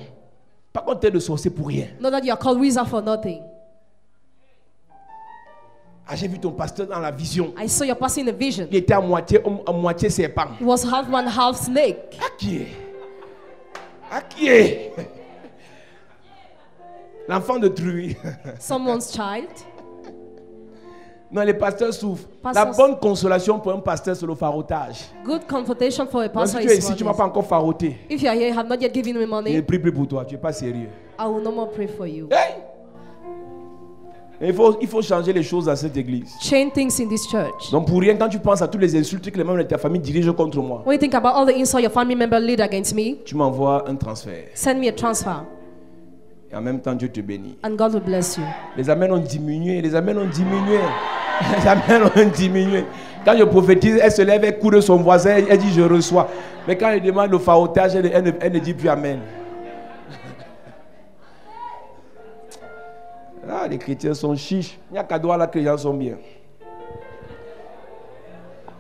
Pas quand tu traite de sorcier pour rien. Not that you are called wizard for nothing. Ah, j'ai vu ton pasteur dans la vision. I saw your passing in a vision. Il était à moitié serpent. He was half man, half snake. À qui est? À qui est? L'enfant de Truy. Someone's child. Non, les pasteurs souffrent. La Pastors- bonne consolation pour un pasteur, c'est le farotage. Good confrontation for a Donc, pastor si tu es is ici, tu ne what m'as is. pas encore faroté. If you are here, you have not yet given me Je money, prie pour toi, tu n'es pas sérieux. I will no more pray for you. Hey! Il faut changer les choses dans cette église. Change things in this church. Donc pour rien, quand tu penses à tous les insultes que les membres de ta famille dirigent contre moi, When you think about all the insults your family member lead against me, tu m'envoies un transfert. send me a transfer Et en même temps, Dieu te bénit. and God will bless you. Les amens ont diminué, les amens ont diminué. Les amens ont diminué. Quand je prophétise, elle se lève, elle court de son voisin, elle dit je reçois. Mais quand elle demande le farotage, elle ne dit plus amen. Là, les chrétiens sont chiches. Il n'y a qu'à Douala que les gens sont bien.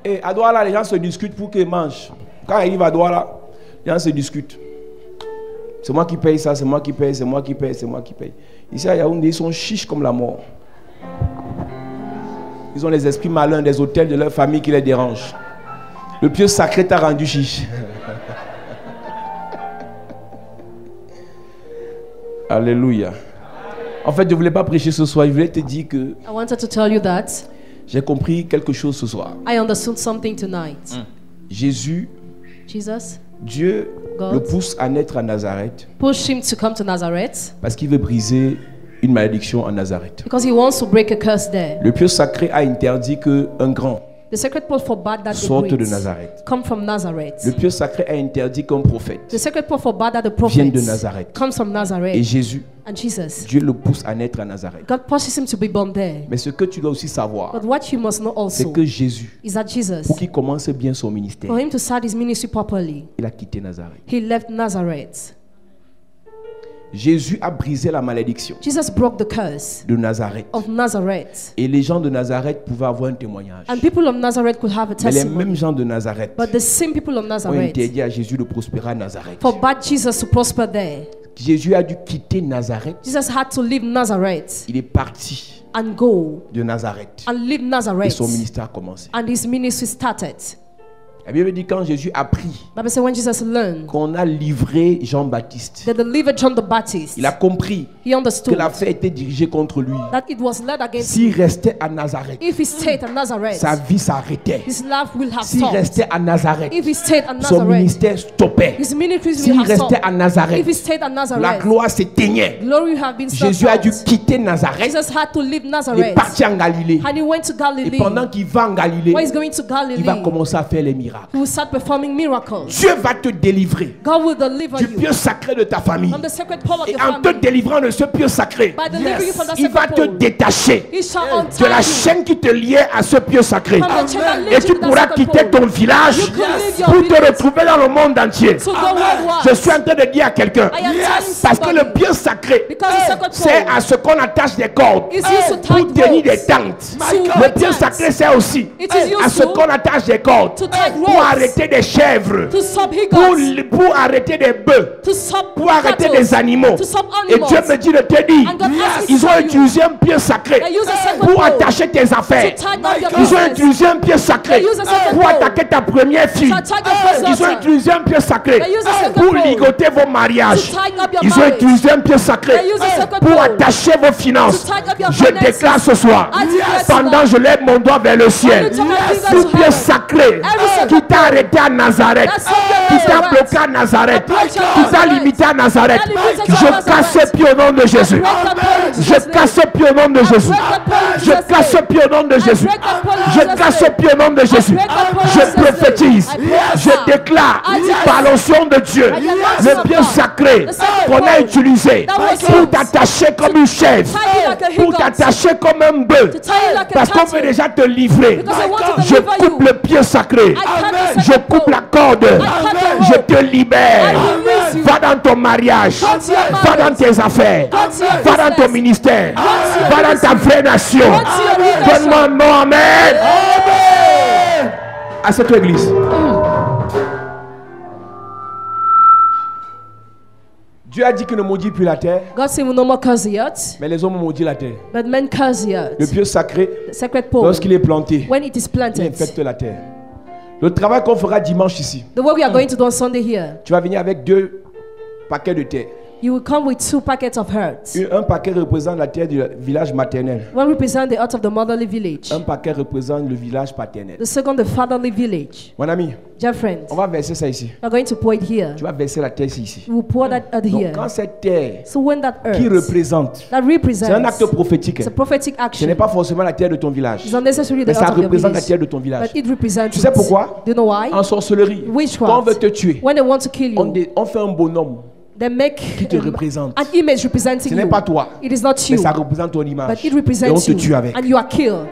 Et à Douala, les gens se discutent pour qu'ils mangent. Quand ils arrivent à Douala, les gens se discutent. C'est moi qui paye ça, c'est moi qui paye, c'est moi qui paye, c'est moi qui paye. Ici à Yaoundé, ils sont chiches comme la mort. Ils ont les esprits malins des hôtels de leur famille qui les dérangent. Le pieu sacré t'a rendu chiche. Alléluia. En fait, je ne voulais pas prêcher ce soir. Je voulais te dire que I wanted to tell you that j'ai compris quelque chose ce soir. I understood something tonight. Jésus, Jesus Dieu God. le pousse à naître à Nazareth pushed him to come to Nazareth parce qu'il veut briser une malédiction en Nazareth. because he wants to break a curse there. Le pieu sacré a interdit qu'un grand The sacred paw forbade that the sorte de great Nazareth. come from Nazareth. Le pieu sacré a interdit qu'un prophète The sacred paw forbade that the vienne prophet de Nazareth. comes from Et Nazareth. Jésus, And Jesus, Dieu le pousse à naître à Nazareth. God pushes him to be born there. Mais ce que tu dois aussi savoir, But what you must know c'est also que Jésus, is that Jesus, pour qu'il commence bien son ministère, for him to start his ministry properly, il a quitté Nazareth. he left Nazareth. Jésus a brisé la malédiction Jesus broke the curse de Nazareth. of Nazareth. Et les gens de Nazareth pouvaient avoir un témoignage. And people of Nazareth could have a Mais les testimony. mêmes gens de Nazareth But the same people of ont Nazareth interdit à Jésus de prospérer à Nazareth. forbade Jesus to prosper there. Jésus a dû quitter Nazareth. Jesus had to leave Nazareth Il est parti and go de Nazareth. and leave Et Nazareth. son ministère a commencé. And his ministry started. La Bible dit quand Jésus a appris Bible says when Jesus learned qu'on a livré Jean-Baptiste, that they delivered John the Baptist, il a compris he que understood l'affaire était dirigée contre lui. that it was led against S'il him. restait à Nazareth, If he stayed at Nazareth, sa vie s'arrêtait. his life will have S'il stopped. restait à Nazareth, If he stayed at son Nazareth, ministère stoppait. his ministry will S'il have restait stopped. à If he Nazareth, stayed at la Nazareth, gloire s'éteignait. glory will have been Jésus a dû stopped. quitter Nazareth. Jesus had to leave Il est Nazareth parti en Galilée. and he went to Et Galilee. pendant qu'il va en Galilée, When he's going to il va Galilee, commencer à faire les miracles. he will start performing miracles. Dieu va te délivrer God will deliver du you pieu sacré de ta famille. from the sacred power of Et your en te family. délivrant de ce pieu sacré, By delivering you from that il va sacred te pole, détacher he shall de untie la you chaîne qui te liait à ce pieu sacré. from the chain that Et leads tu you to that pourras sacred quitter pole. ton village You can leave your pour te village retrouver dans le monde entier. to go worldwide. Je suis en train de dire à quelqu'un, I am telling parce que somebody, le pieu sacré, because the sacred c'est pole à ce qu'on attache des cordes is used to tie pour tenir des ropes, tentes. to Le tie pieu tents. sacré, c'est aussi It is à used ce qu'on attache des cordes to tie pour ropes, arrêter des chèvres, to stop pour, hiccups, pour arrêter des bœufs, to stop pour arrêter cattle, des animaux. to stop Et animals. Dieu me dit de te dire, And God asks ils ont you, utilisé un pieu sacré they use a sacred pour pole attacher tes affaires. to tie up your Ils ont business, utilisé un pieu sacré They use a sacred pour pole attaquer ta première fille. to attack your first Ils ont daughter, utilisé un pieu sacré They use a sacred pour pole ligoter vos mariages. to tie up your Ils ont marriage. utilisé un pieu sacré They use a sacred pour pole attacher vos finances. to tie up your Je finances. déclare ce soir, I declare pendant que je lève mon doigt vers le ciel, When you turn your finger tout to pieu heaven, sacré every sacred qui t'a arrêté à Nazareth, That's something qui t'a Nazareth. bloqué à Nazareth, That qui blocked t'a you at limité à Nazareth, That limited you je at casse ce Nazareth. pieu au nom de Jésus. break the pole in Je Jesus' casse ce pieu au nom de Jésus. break the pole in Je Jesus' casse ce name. pieu au nom de Jésus. break the pole in Je Jesus' casse ce name. pieu au nom de Jésus. break the pole in Je Jesus' name. prophétise, I prophesy. je déclare I declare. par l'onction de Dieu, By the anointing le of pieu God, sacré the sacred qu'on a pole utilisé that was pour used t'attacher comme une chèvre, tie you like a pour hiccup, t'attacher comme un bœuf, to tie you like a parce qu'on cattle. veut déjà te livrer. Because I want to Je deliver coupe you. le pieu sacré, I cut the je sacred coupe pole. la corde, cut the je rope. te libère. I release you. Va dans ton mariage, Go to your va dans marriage. tes affaires, Go to your va dans ton business. ministère, Go to your va dans ta vraie nation. Go to your leadership. Donne-moi un nom, amen. À cette église. Dieu a dit qu'il ne maudit plus la terre, God said, "We no more curse the earth, mais les hommes ont maudit la terre. but men curse the Le earth." pieu sacré, The sacred pole, lorsqu'il est planté, when it is il planted, infecte la terre. Le travail qu'on fera dimanche ici, the work we are going to do on Sunday here, tu vas venir avec 2 paquets de terre. You will come with 2 packets of herbs. Un paquet représente la terre du village maternel. One represents the earth of the motherly village. Un paquet représente le village paternel. The second, the fatherly village. Mon ami, Dear friends, on va verser ça ici. we're going to pour it here. Tu vas verser la terre ici. We will pour that earth Donc here. quand cette terre So when that qui earth représente, that c'est un acte represents, prophétique. it's a prophetic Ce n'est action. pas forcément la terre de ton village, It's not necessarily the mais ça earth of your représente la village, terre de ton village. but it represents Tu sais it. pourquoi? Do you know why? En sorcellerie, Witchcraft. quand on veut te tuer, When they want to kill you, on fait un bonhomme they make qui te représente. an image Ce representing n'est you. pas toi, It is not mais you, ça représente ton but image. it Et on represents te tue you, avec. and you are killed.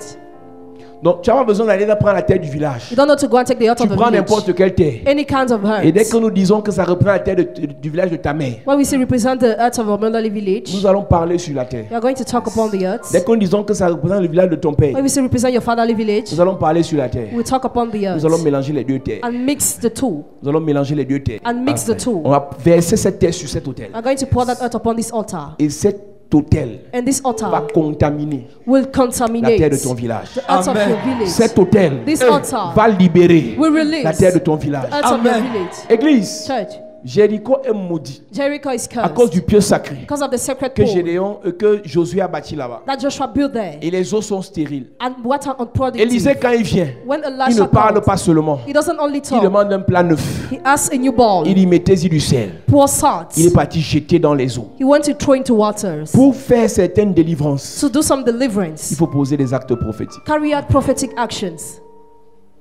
Donc tu n'as pas besoin d'aller prendre la terre du village. You don't know to go and take the earth Tu of the prends village. n'importe quelle terre. Any kinds of Et dès herbs. que nous disons que ça représente la terre du village de ta mère, When we say represent the earth of our motherly village, nous allons parler sur la terre. we are going to talk upon the earth. Dès que nous disons que ça représente le village de ton père, When we say represent your fatherly village, nous allons parler sur la terre. we talk upon the earth Nous allons mélanger les deux terres. and mix the two. Nous allons mélanger les deux terres. And mix the two. On va verser cette terre sur cet autel. We are going to pour that earth upon this altar. Et cet autel And this va altar contaminer will la contaminate terre de the ton village. earth of your village. Cet autel This altar va libérer will release la terre de ton village. the earth of your village. Église, Church, Jéricho est maudit Jericho is à cause cursed du pieu sacré because of the sacred que pool que Josué a bâti là-bas. that Joshua built there. Et les eaux sont stériles. And water poured into Élisée, it. quand il vient, When il ne Elisha parle comes, pas seulement. he doesn't only Il talk. demande un plat neuf. He asks a new bowl, Il y mettait du sel. pour salt. Il est parti jeter dans les eaux. He went to throw into waters. Pour faire certaines délivrances, To do some il deliverance, faut poser des actes prophétiques. carry out prophetic actions.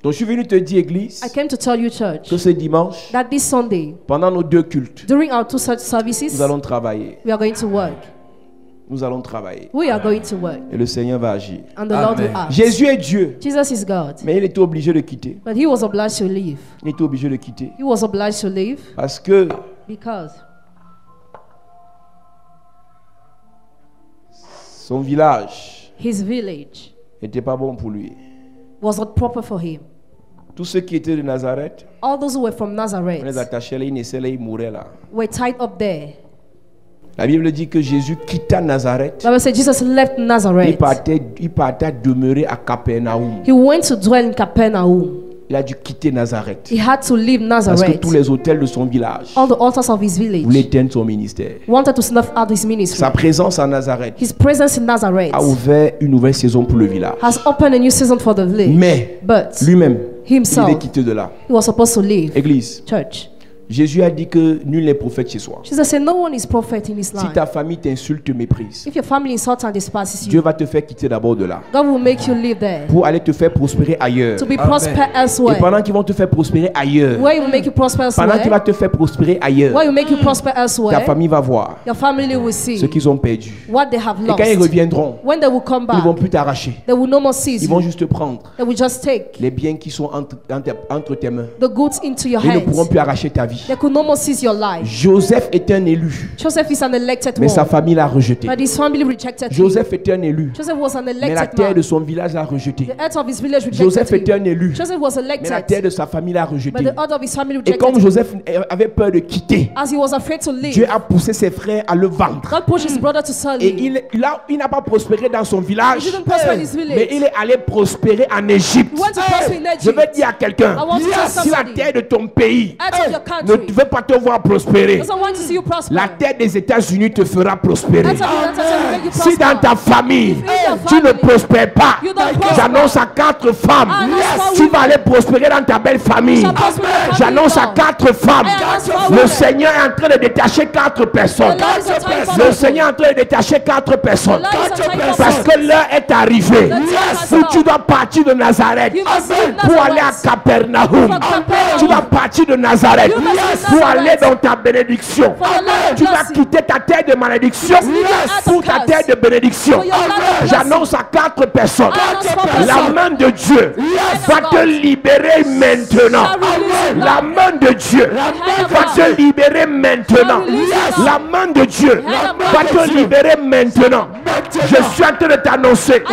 Donc je suis venu te dire, Église, I came to tell you, church, que ce dimanche, that this Sunday, pendant nos 2 cultes, during our 2 such services, nous allons travailler. we are going to work. Nous allons travailler. We are going to work. Et le Seigneur va agir. And the Lord will act. Jésus est Dieu, Jesus is God. mais il était obligé de quitter. But he was obliged to leave. Il était obligé de quitter. He was obliged to leave Parce que because son village his village n'était pas bon pour lui. was not proper for him. Tous ceux qui étaient de Nazareth, All those who were from on les Nazareth attachait là, ils naissaient là, ils mouraient là. were tied up there. La Bible dit que Jésus quitta Nazareth. The Bible said Jesus left Nazareth. Il partait demeurer à Capernaum. He went to dwell in Capernaum. Il a dû quitter Nazareth. He had to leave Parce que Nazareth. tous les hôtels de son village All the altars of his village voulaient éteindre son ministère. wanted to snuff out his ministry. Sa présence à Nazareth His presence in Nazareth a ouvert une nouvelle saison pour le village. has opened a new season for the village. Mais But lui-même, il himself, est quitté de là. he was supposed to leave. Église, Church. Jésus a dit que nul n'est prophète chez soi. Jesus said, no one is prophet in his Si life. ta famille t'insulte, te méprise, If your family insults and despises Dieu you, va te faire quitter d'abord de là God will make you live there pour aller te faire prospérer ailleurs. to be prosper Et elsewhere. pendant qu'ils vont te faire prospérer ailleurs, Where he will make you prosper pendant qu'il va elsewhere, te faire prospérer ailleurs, where he will make you prosper ta elsewhere, famille va voir your family will ce see qu'ils ont perdu. what they have Et quand ils lost. reviendront, When they will come ils ne vont back, plus t'arracher. they will no more seize Ils vont you. juste te prendre They will just take les biens qui sont entre tes mains. the goods into your Ils ne pourront hands. plus arracher ta vie. They could no more seize your life. Joseph est un élu, Joseph is an elected mais sa one, famille l'a rejeté. but his family rejected him. Joseph était un élu, Joseph was an mais la elected terre de man. son village l'a rejeté. The earth of his village Joseph rejected était him. un élu, Joseph was mais la terre elected, de sa famille l'a but rejeté. the earth of his family Et comme rejected him. Joseph avait peur de quitter, As he was afraid to leave, Dieu a poussé ses frères à le vendre. God pushed his brother to sell Et him. il n'a pas prospéré dans son He village, didn't prosper in his mais village. il est allé prospérer en Égypte. He went to prosper in Je veux Egypt. dire à quelqu'un, I want to tell si la somebody, terre de ton pays earth of your ne country veut pas te voir prospérer, doesn't want to see you prosper. la terre des États-Unis te fera prospérer. Earth of the United States will make you Si dans prosper. ta famille, your tu ne family, prospères pas, you don't prosper. j'annonce à 4 femmes, Yes. tu vas aller prospérer dans ta belle famille. shall prosper in your family J'annonce à now. 4 femmes, I announce for le women. Seigneur est en train de détacher 4 personnes. The Lord is a time for Le people. Seigneur est en train de détacher 4 personnes. The Lord is a time for Parce people. que l'heure est arrivée time has où come. tu dois partir de Nazareth You must leave pour aller à Nazareth. Capernaum. For Capernaum. Tu vas partir de Nazareth You must leave pour Nazareth. aller dans ta bénédiction. For the land of Tu vas blessing. quitter ta terre de malédiction pour ta terre de bénédiction. For your land of blessing. J'annonce à 4 personnes, I announce for la person. main de Dieu va te libérer maintenant. Shall release you La now. main de Dieu va te libérer maintenant. La main de Dieu va te libérer maintenant. Je suis en train de t'annoncer.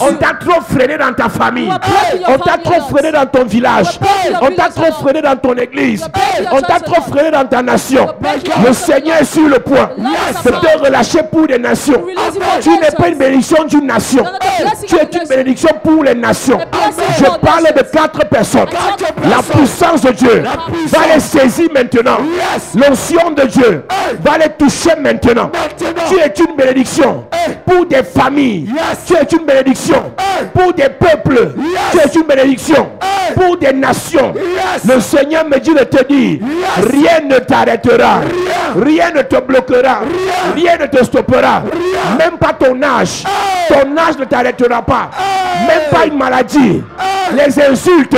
On t'a trop freiné dans ta famille. On t'a trop freiné dans ton village. On t'a trop freiné dans ton église. On t'a trop freiné dans ta nation. Le Seigneur est sur le point de te relâcher pour des nations. Tu n'es pas une bénédiction d'une nation. Tu es une bénédiction pour les nations. Je parle de 4 personnes. La puissance de Dieu va les saisir maintenant. L'onction de Dieu va les toucher maintenant. Tu es une bénédiction pour des familles. Tu es une bénédiction pour des peuples. Tu es une bénédiction pour des nations. Le Seigneur me dit de te dire, rien ne t'arrêtera, rien ne te bloquera, rien ne te stoppera, même pas ton âge. Ton âge ne t'arrêtera pas, même pas une maladie. Les insultes,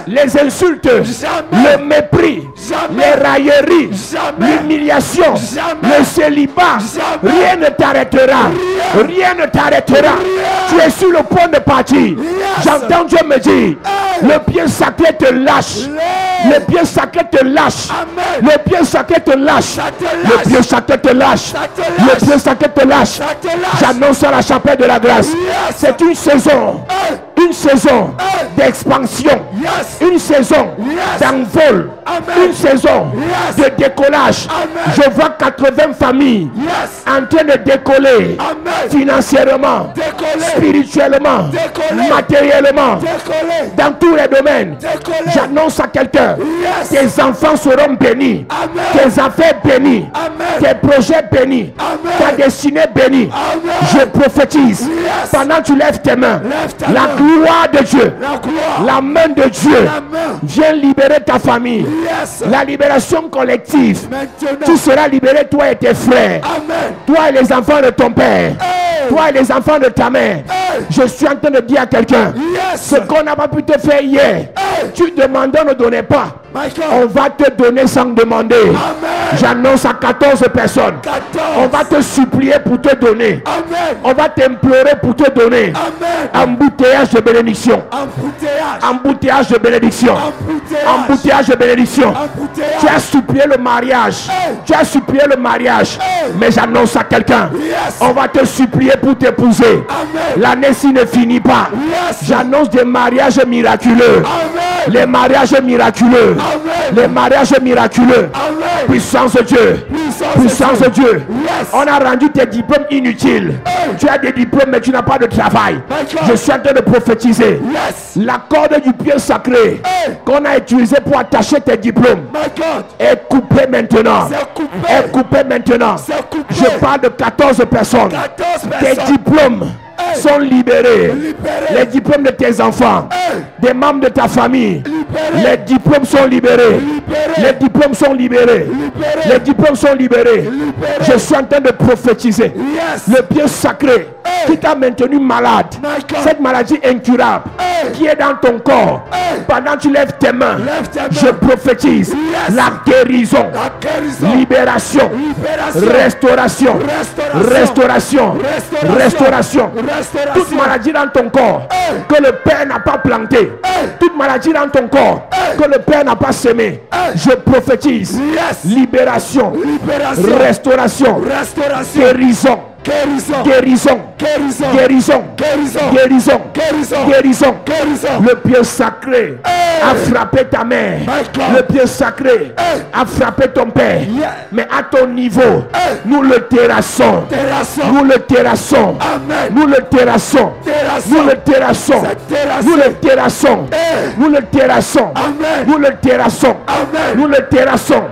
le mépris, les railleries, l'humiliation, le célibat, rien ne t'arrêtera, rien ne t'arrêtera. Tu es sur le point de partir. J'entends Dieu me dire, le pied sacré te lâche, le pied sacré te lâche, le pied sacré te lâche, le pied sacré te lâche, le pied sacré te lâche. J'annonce à la chapelle de la grâce, c'est une saison d'expansion, une saison d'envol, une saison de décollage. Je vois 80 familles en train de décoller financièrement, spirituellement, matériellement, dans tous les domaines. J'annonce à quelqu'un, tes enfants seront bénis, tes affaires bénies, tes projets bénis, ta destinée bénie. Je prophétise, pendant que tu lèves tes mains, la gloire de Dieu, la main de Dieu vient libérer ta famille. La libération collective. Tu seras libéré, toi et tes frères, toi et les enfants de ton père, toi et les enfants de ta mère. Je suis en train de dire à quelqu'un, ce qu'on n'a pas pu te faire hier, tu demandais, ne donnez pas. On va te donner sans demander. J'annonce à 14 personnes. On va te supplier pour te donner. On va t'implorer pour te donner. Embouteillage de bénédiction. Embouteillage de bénédiction. Embouteillage de bénédiction. Tu as supplié le mariage. Tu as supplié le mariage. Mais j'annonce à quelqu'un, on va te supplier pour t'épouser. L'année-ci ne finit pas. J'annonce des mariages miraculeux. Les mariages miraculeux. Les mariages miraculeux. Puissance de Dieu. Puissance de Dieu. On a rendu tes diplômes inutiles. Tu as des diplômes mais tu n'as pas de travail. Je suis en train de prophétiser. La corde du pied sacré qu'on a utilisé pour attacher tes diplômes est coupée maintenant. Est coupée maintenant. Je parle de 14 personnes. Tes diplômes sont libérés. Les diplômes de tes enfants, des membres de ta famille, les diplômes sont libérés. Les diplômes sont libérés. Les diplômes sont libérés. Je suis en train de prophétiser. Le pied sacré qui t'a maintenu malade, cette maladie incurable qui est dans ton corps, pendant que tu lèves tes mains, je prophétise la guérison, libération, restauration, restauration, restauration. Toute maladie dans ton corps que le Père n'a pas planté, toute maladie dans ton corps que le Père n'a pas semé, je prophétise libération, restauration, guérison. Guérison, guérison, guérison, guérison. Le pied sacré a frappé ta mère. Le pied sacré a frappé ton père. Mais à ton niveau, nous le terrassons. Nous le terrassons. Nous le terrassons. Nous le terrassons. Nous le terrassons. Nous le terrassons. Nous le terrassons. Nous le terrassons.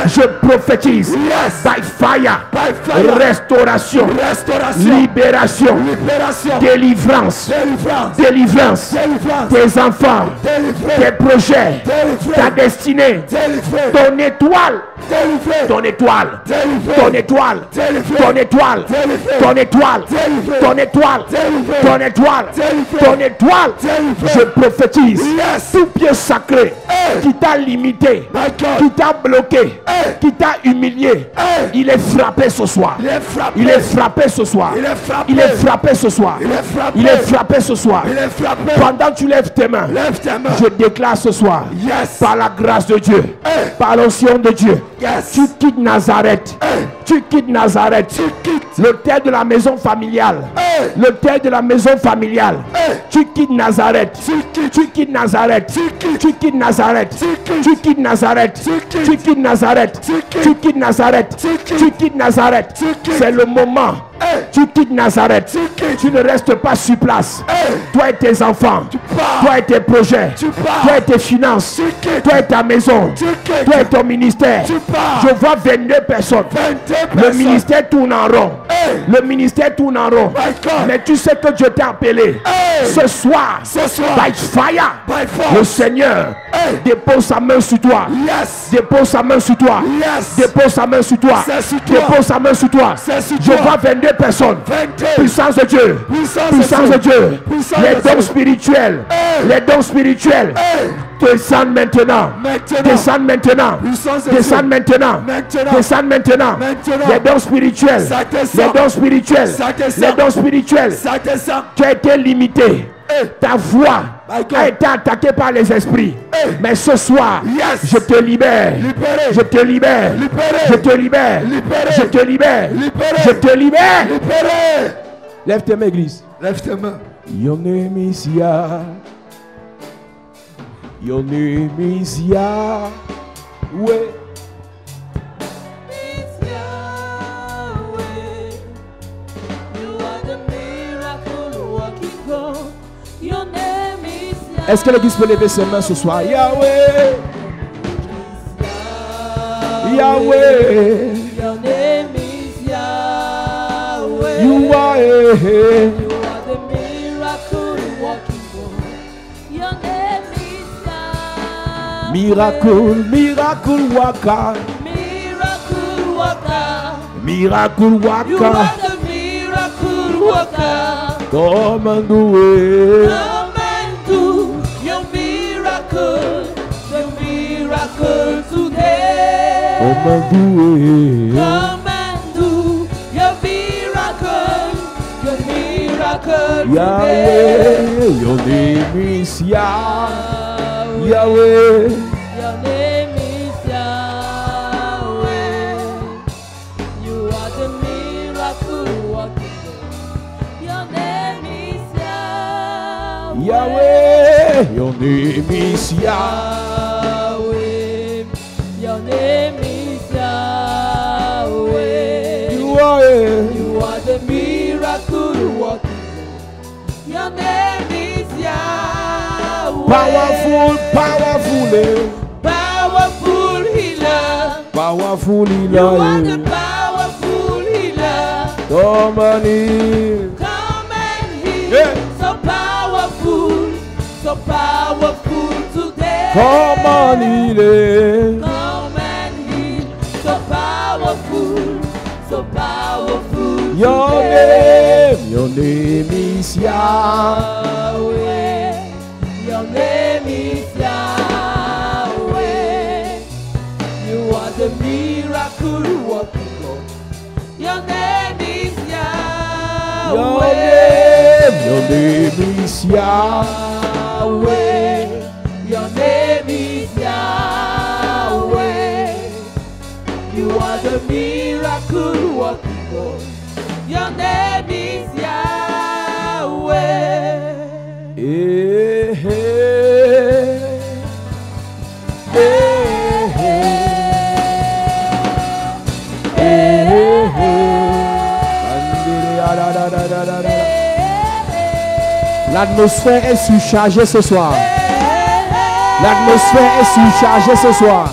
Je prophétise by fire, restauration, libération, délivrance, délivrance. Tes enfants, tes projets, ta destinée, ton étoile, ton étoile, ton étoile, ton étoile, ton étoile, ton étoile, ton étoile, ton étoile. Je prophétise tout pied sacré qui t'a limité, qui t'a bloqué, qui t'a humilié, il est frappé ce soir. Il est frappé ce soir. Il est frappé ce soir. Il est frappé ce soir. Pendant que tu lèves tes mains, je déclare ce soir, par la grâce de Dieu, par l'onction de Dieu, tu quittes Nazareth. Tu quittes Nazareth. Le terre de la maison familiale. Le terre de la maison familiale. Tu quittes Nazareth. Tu quittes Nazareth. Tu quittes Nazareth. Tu quittes Nazareth. Tu quittes Nazareth. Tu quittes Nazareth. Tu quittes Nazareth. C'est le moment. Tu quittes Nazareth. Tu ne restes pas sur place. Toi et tes enfants. Toi et tes projets. Toi et tes finances. Toi et ta maison. Toi et ton ministère. Je vois 22 personnes. Le ministère tourne en rond. Le ministère tourne en rond. Mais tu sais que Dieu t'a appelé. Ce soir, by fire, le Seigneur dépose sa main sur toi. Dépose sa main sur toi. Dépose sa main sur toi. Dépose sa main sur toi. Je vois 22 personnes. Puissance de Dieu. Puissance de Dieu. Les dons spirituels. Les dons spirituels. Descendent maintenant. Descendent maintenant. Descendent maintenant. Descendent maintenant. Les dons spirituels. Les dons spirituels. Les dons spirituels. Tu as été limité. Ta voix a été attaquée par les esprits. Mais ce soir, je te libère. Je te libère. Je te libère. Je te libère. Je te libère. Lève tes mains, église. Lève tes mains. Your name is Yah. Your name is Yahweh. Est-ce que l'église peut lever ses mains ce soir? Yahweh, Yahweh, Your name is Yahweh. you are You are the miracle working God. Your name is Yahweh. miracle, miracle worker, Miracle worker. miracle You worker. are the miracle worker. Come and do it. Come and do your miracle. The miracle today. Come and do it. Come and do your miracle. Your miracle Yahweh, today. your name is Yah. Yahweh. Yahweh, Your name is Yahweh. You are the miracle working God. Your name is Yahweh. Yahweh, your name is Yah. Yahweh. Your name is Yahweh. You are You are the miracle working God. Your name is Yahweh. powerful, powerful, Powerful healer. powerful You are the healer. powerful healer. Come and heal. Come and heal. Yeah. So powerful today. Come and heal. Come and heal. So powerful Your today. name is Yah. Yahweh. Your name is Yahweh. You are the miracle working God. Your name is Yahweh. Your name is Yah. Yahweh. Your name is Yahweh. You are the miracle working God. Your name is Yahweh. Eh, eh. Eh, eh. Eh, eh. L'atmosphère est surchargée ce soir. L'atmosphère est surchargée ce soir.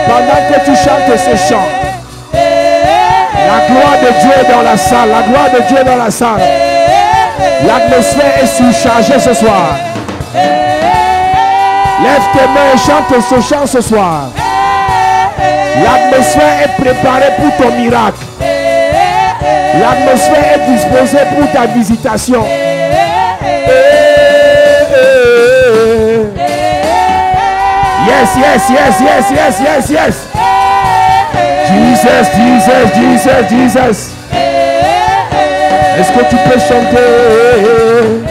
Pendant que tu chantes ce chant, la gloire de Dieu est dans la salle. La gloire de Dieu est dans la salle. L'atmosphère est surchargée ce soir. Lève tes mains et chante ce chant ce soir. L'atmosphère est préparée pour ton miracle. L'atmosphère est disposée pour ta visitation. Yes, yes, yes, yes, yes, yes, yes. Jesus, Jesus, Jesus, Jesus. Est-ce que tu peux chanter?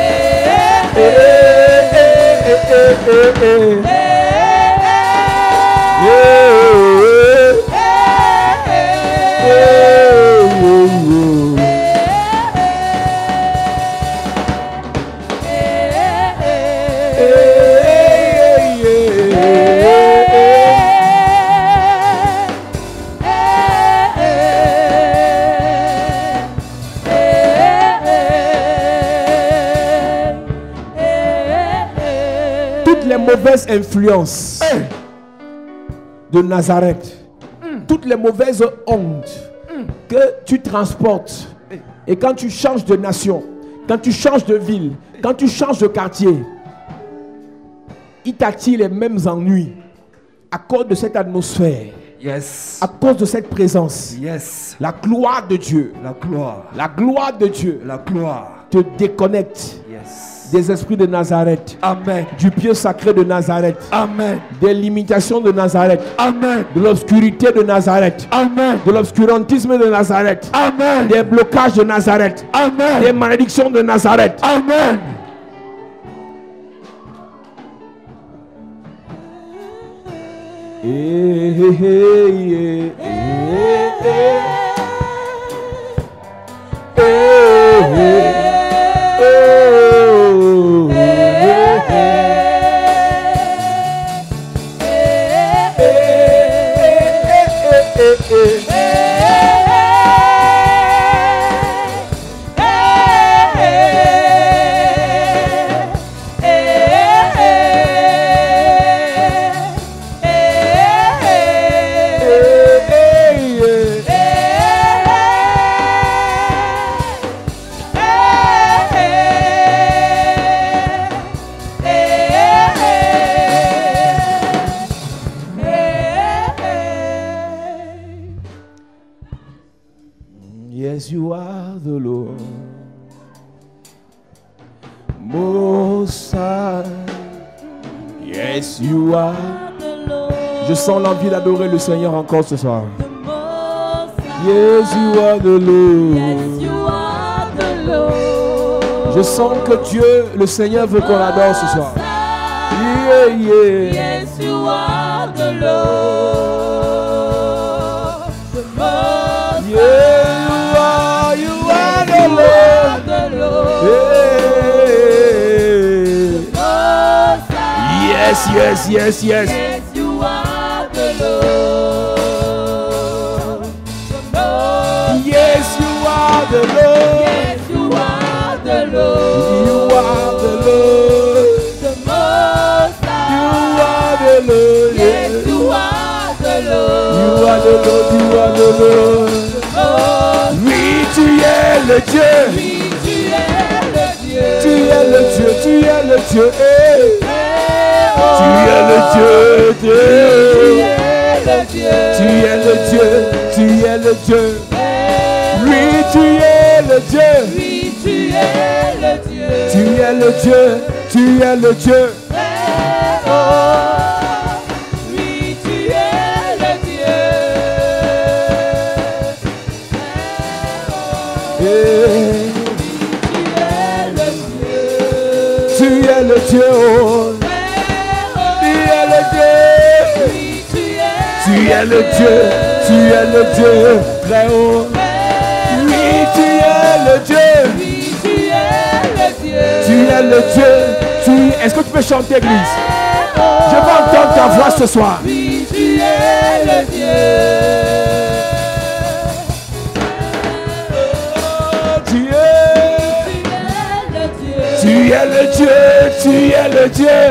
mauvaises influences de Nazareth, toutes les mauvaises ondes que tu transportes, et quand tu changes de nation, quand tu changes de ville, quand tu changes de quartier, il t'attire les mêmes ennuis à cause de cette atmosphère. Yes. À cause de cette présence. Yes. La gloire de Dieu. La gloire. La gloire de Dieu. La gloire. Te déconnecte. Yes. Des esprits de Nazareth. Amen. Du pied sacré de Nazareth. Amen. Des limitations de Nazareth. Amen. De l'obscurité de Nazareth. Amen. De l'obscurantisme de Nazareth. Amen. Des blocages de Nazareth. Amen. Des malédictions de Nazareth. Amen. Yes, you are the Lord, Most High. Yes, you are. Je sens l'envie d'adorer le Seigneur encore ce soir. Yes, you are the Lord. Je sens que Dieu, le Seigneur, veut qu'on l'adore ce soir. Yeah, yeah. Yes, you are the Lord. The Most Yeah, you are the Lord. the Lord. Yeah. Yes, yes, yes, yes. Yes, you are the Lord. The Most Yes, you are the Lord. Yes, you are the Lord. You are the Lord. The Most You are the Lord. Yes, you are the Lord. You are the Lord. You are the Lord. Oui, tu es le Dieu. Oui, tu es le Dieu. Tu es le Dieu. Tu es le Dieu. Eh. Tu es le Dieu. Tu es le Dieu. Tu es le Dieu. Oui, tu es le Dieu. Oui, tu es le Dieu. Tu es le Dieu. Tu es le Dieu. Oui, tu es le Dieu. Eh. Tu es le Dieu. Tu es le Dieu. Oh. Tu es le Dieu. Oui, tu Tu es le Dieu. Tu es le Dieu. Très haut. Oui, tu es le Dieu. Oui, tu es le Dieu. Tu es le Dieu. Est-ce que tu peux chanter, Église? Je veux entendre ta voix ce soir. Oui, tu es le Dieu. Tu es le Dieu. Tu es le Dieu.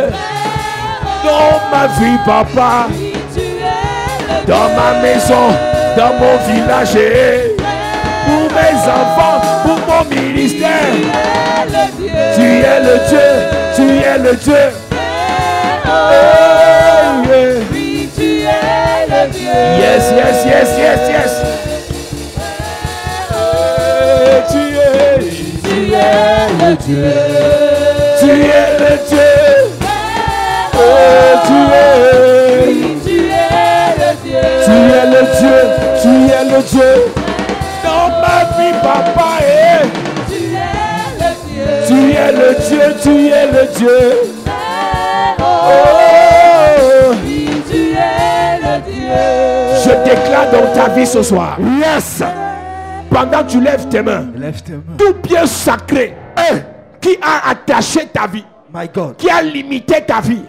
Dans ma vie, papa. Oui, tu es le Dieu. Dans ma maison. Dans mon village. Pour mes enfants. Pour mon ministère. Tu es le Dieu. Tu es le Dieu. Oh, yeah. Oui, tu es le Dieu. Yes, yes, yes, yes, yes. Tu es le Dieu. Tu es le Dieu. Oh, tu es. Oui, tu es le Dieu. Tu es le Dieu. Tu es le Dieu. Dans ma vie, papa. Tu es le Dieu. Tu es le Dieu. Tu es le Dieu. Oh. Oui, tu es le Dieu. Je déclare dans ta vie ce soir. Yes. Pendant que tu lèves tes mains. Lève tes mains. Tout bien sacré qui a attaché ta vie, My God. qui a limité ta vie,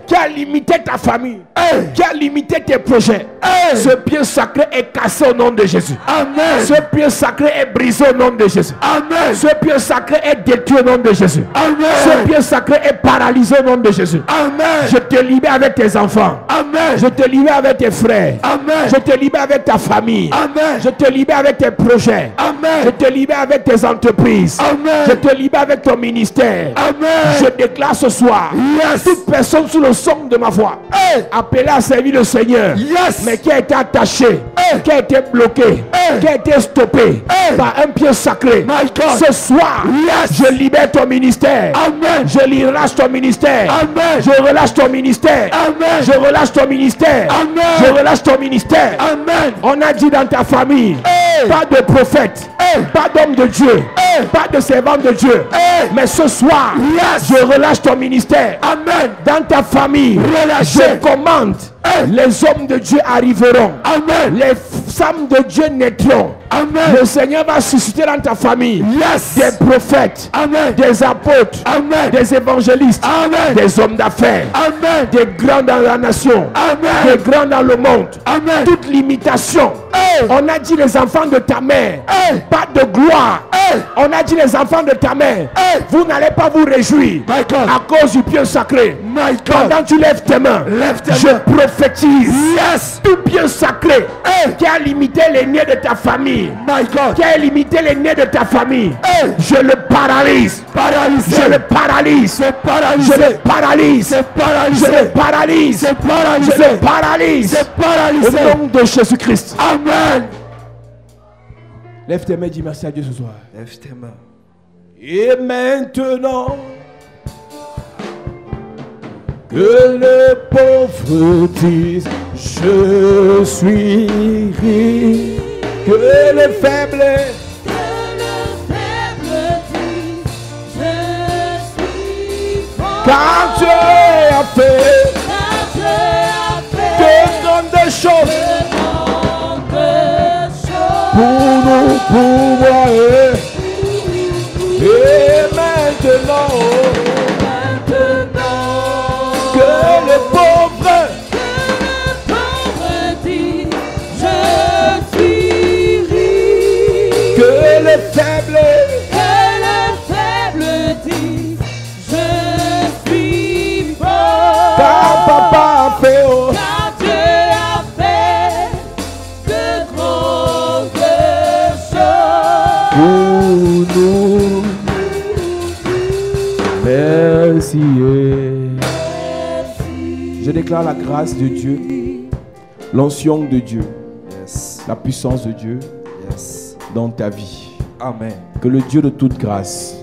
qui a limité ta famille, qui a limité tes projets, ce pied sacré est cassé au nom de Jésus. Amen. Ce pied sacré est brisé au nom de Jésus. Amen. Ce pied sacré est détruit au nom de Jésus. Amen. Ce pied sacré est paralysé au nom de Jésus. Amen. Je te libère avec tes enfants. Amen. Je te libère avec tes frères. Amen. Je te libère avec ta famille. Amen. Je te libère avec tes projets. Amen. Je te libère avec tes entreprises. Amen. Je te libère avec ton ministère. Amen. Je déclare ce soir, Yes. toute personne sous le son de ma voix, appelée à servir le Seigneur, Yes. mais qui a été attachée, qui a été bloquée, qui a été stoppée par un pied sacré. My God. Ce soir, Yes. je libère ton ministère. Amen. Je relâche ton ministère. Amen. Je relâche ton ministère. Amen. Je relâche ton ministère. Amen. Je relâche ton ministère. Amen. On a dit dans ta famille, pas de prophète, pas d'homme de Dieu, pas de servant de Dieu. Mais ce soir, Yes. je relâche ton ministère. Amen. Dans ta famille, Relâchez. je commande. Les hommes de Dieu arriveront. Amen. Les femmes de Dieu naîtront. Amen. Le Seigneur va susciter dans ta famille Yes. des prophètes, Amen. des apôtres, Amen. des évangélistes, Amen. des hommes d'affaires, Amen. des grands dans la nation, Amen. des grands dans le monde. Amen. Toute limitation. On a dit les enfants de ta mère, pas de gloire. On a dit les enfants de ta mère, vous n'allez pas vous réjouir My God. à cause du pied sacré. My God. Pendant que tu lèves tes mains, Lève tes je mains. prophétise. Yes. Tout pied sacré qui a limité les nez de ta famille, My God. qui a limité les nez de ta famille, je le paralyse. Paralysé. Je le paralyse. C'est paralysé. Je le paralyse. C'est paralysé. Je le paralyse. C'est paralysé. Je le paralyse. C'est paralysé. Au nom de Jésus-Christ. Amen. Lève tes mains et dis merci à Dieu ce soir. Lève tes mains. Et maintenant que le pauvre dise je suis riche, que le faible car Dieu a fait de grandes choses pour nous pouvoir. Et maintenant que le pauvre dit, je suis riche. que le faible Que le faible dit, je suis fort. car papa a fait oh, Car Dieu a fait de grandes choses. pour nous. Merci. Je déclare la grâce de Dieu, l'onction de Dieu, Yes. la puissance de Dieu Yes. dans ta vie. Amen. Que le Dieu de toute grâce,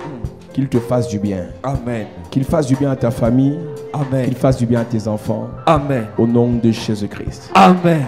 qu'il te fasse du bien. Amen. Qu'il fasse du bien à ta famille, Amen. qu'il fasse du bien à tes enfants. Amen. Au nom de Jésus-Christ. Amen.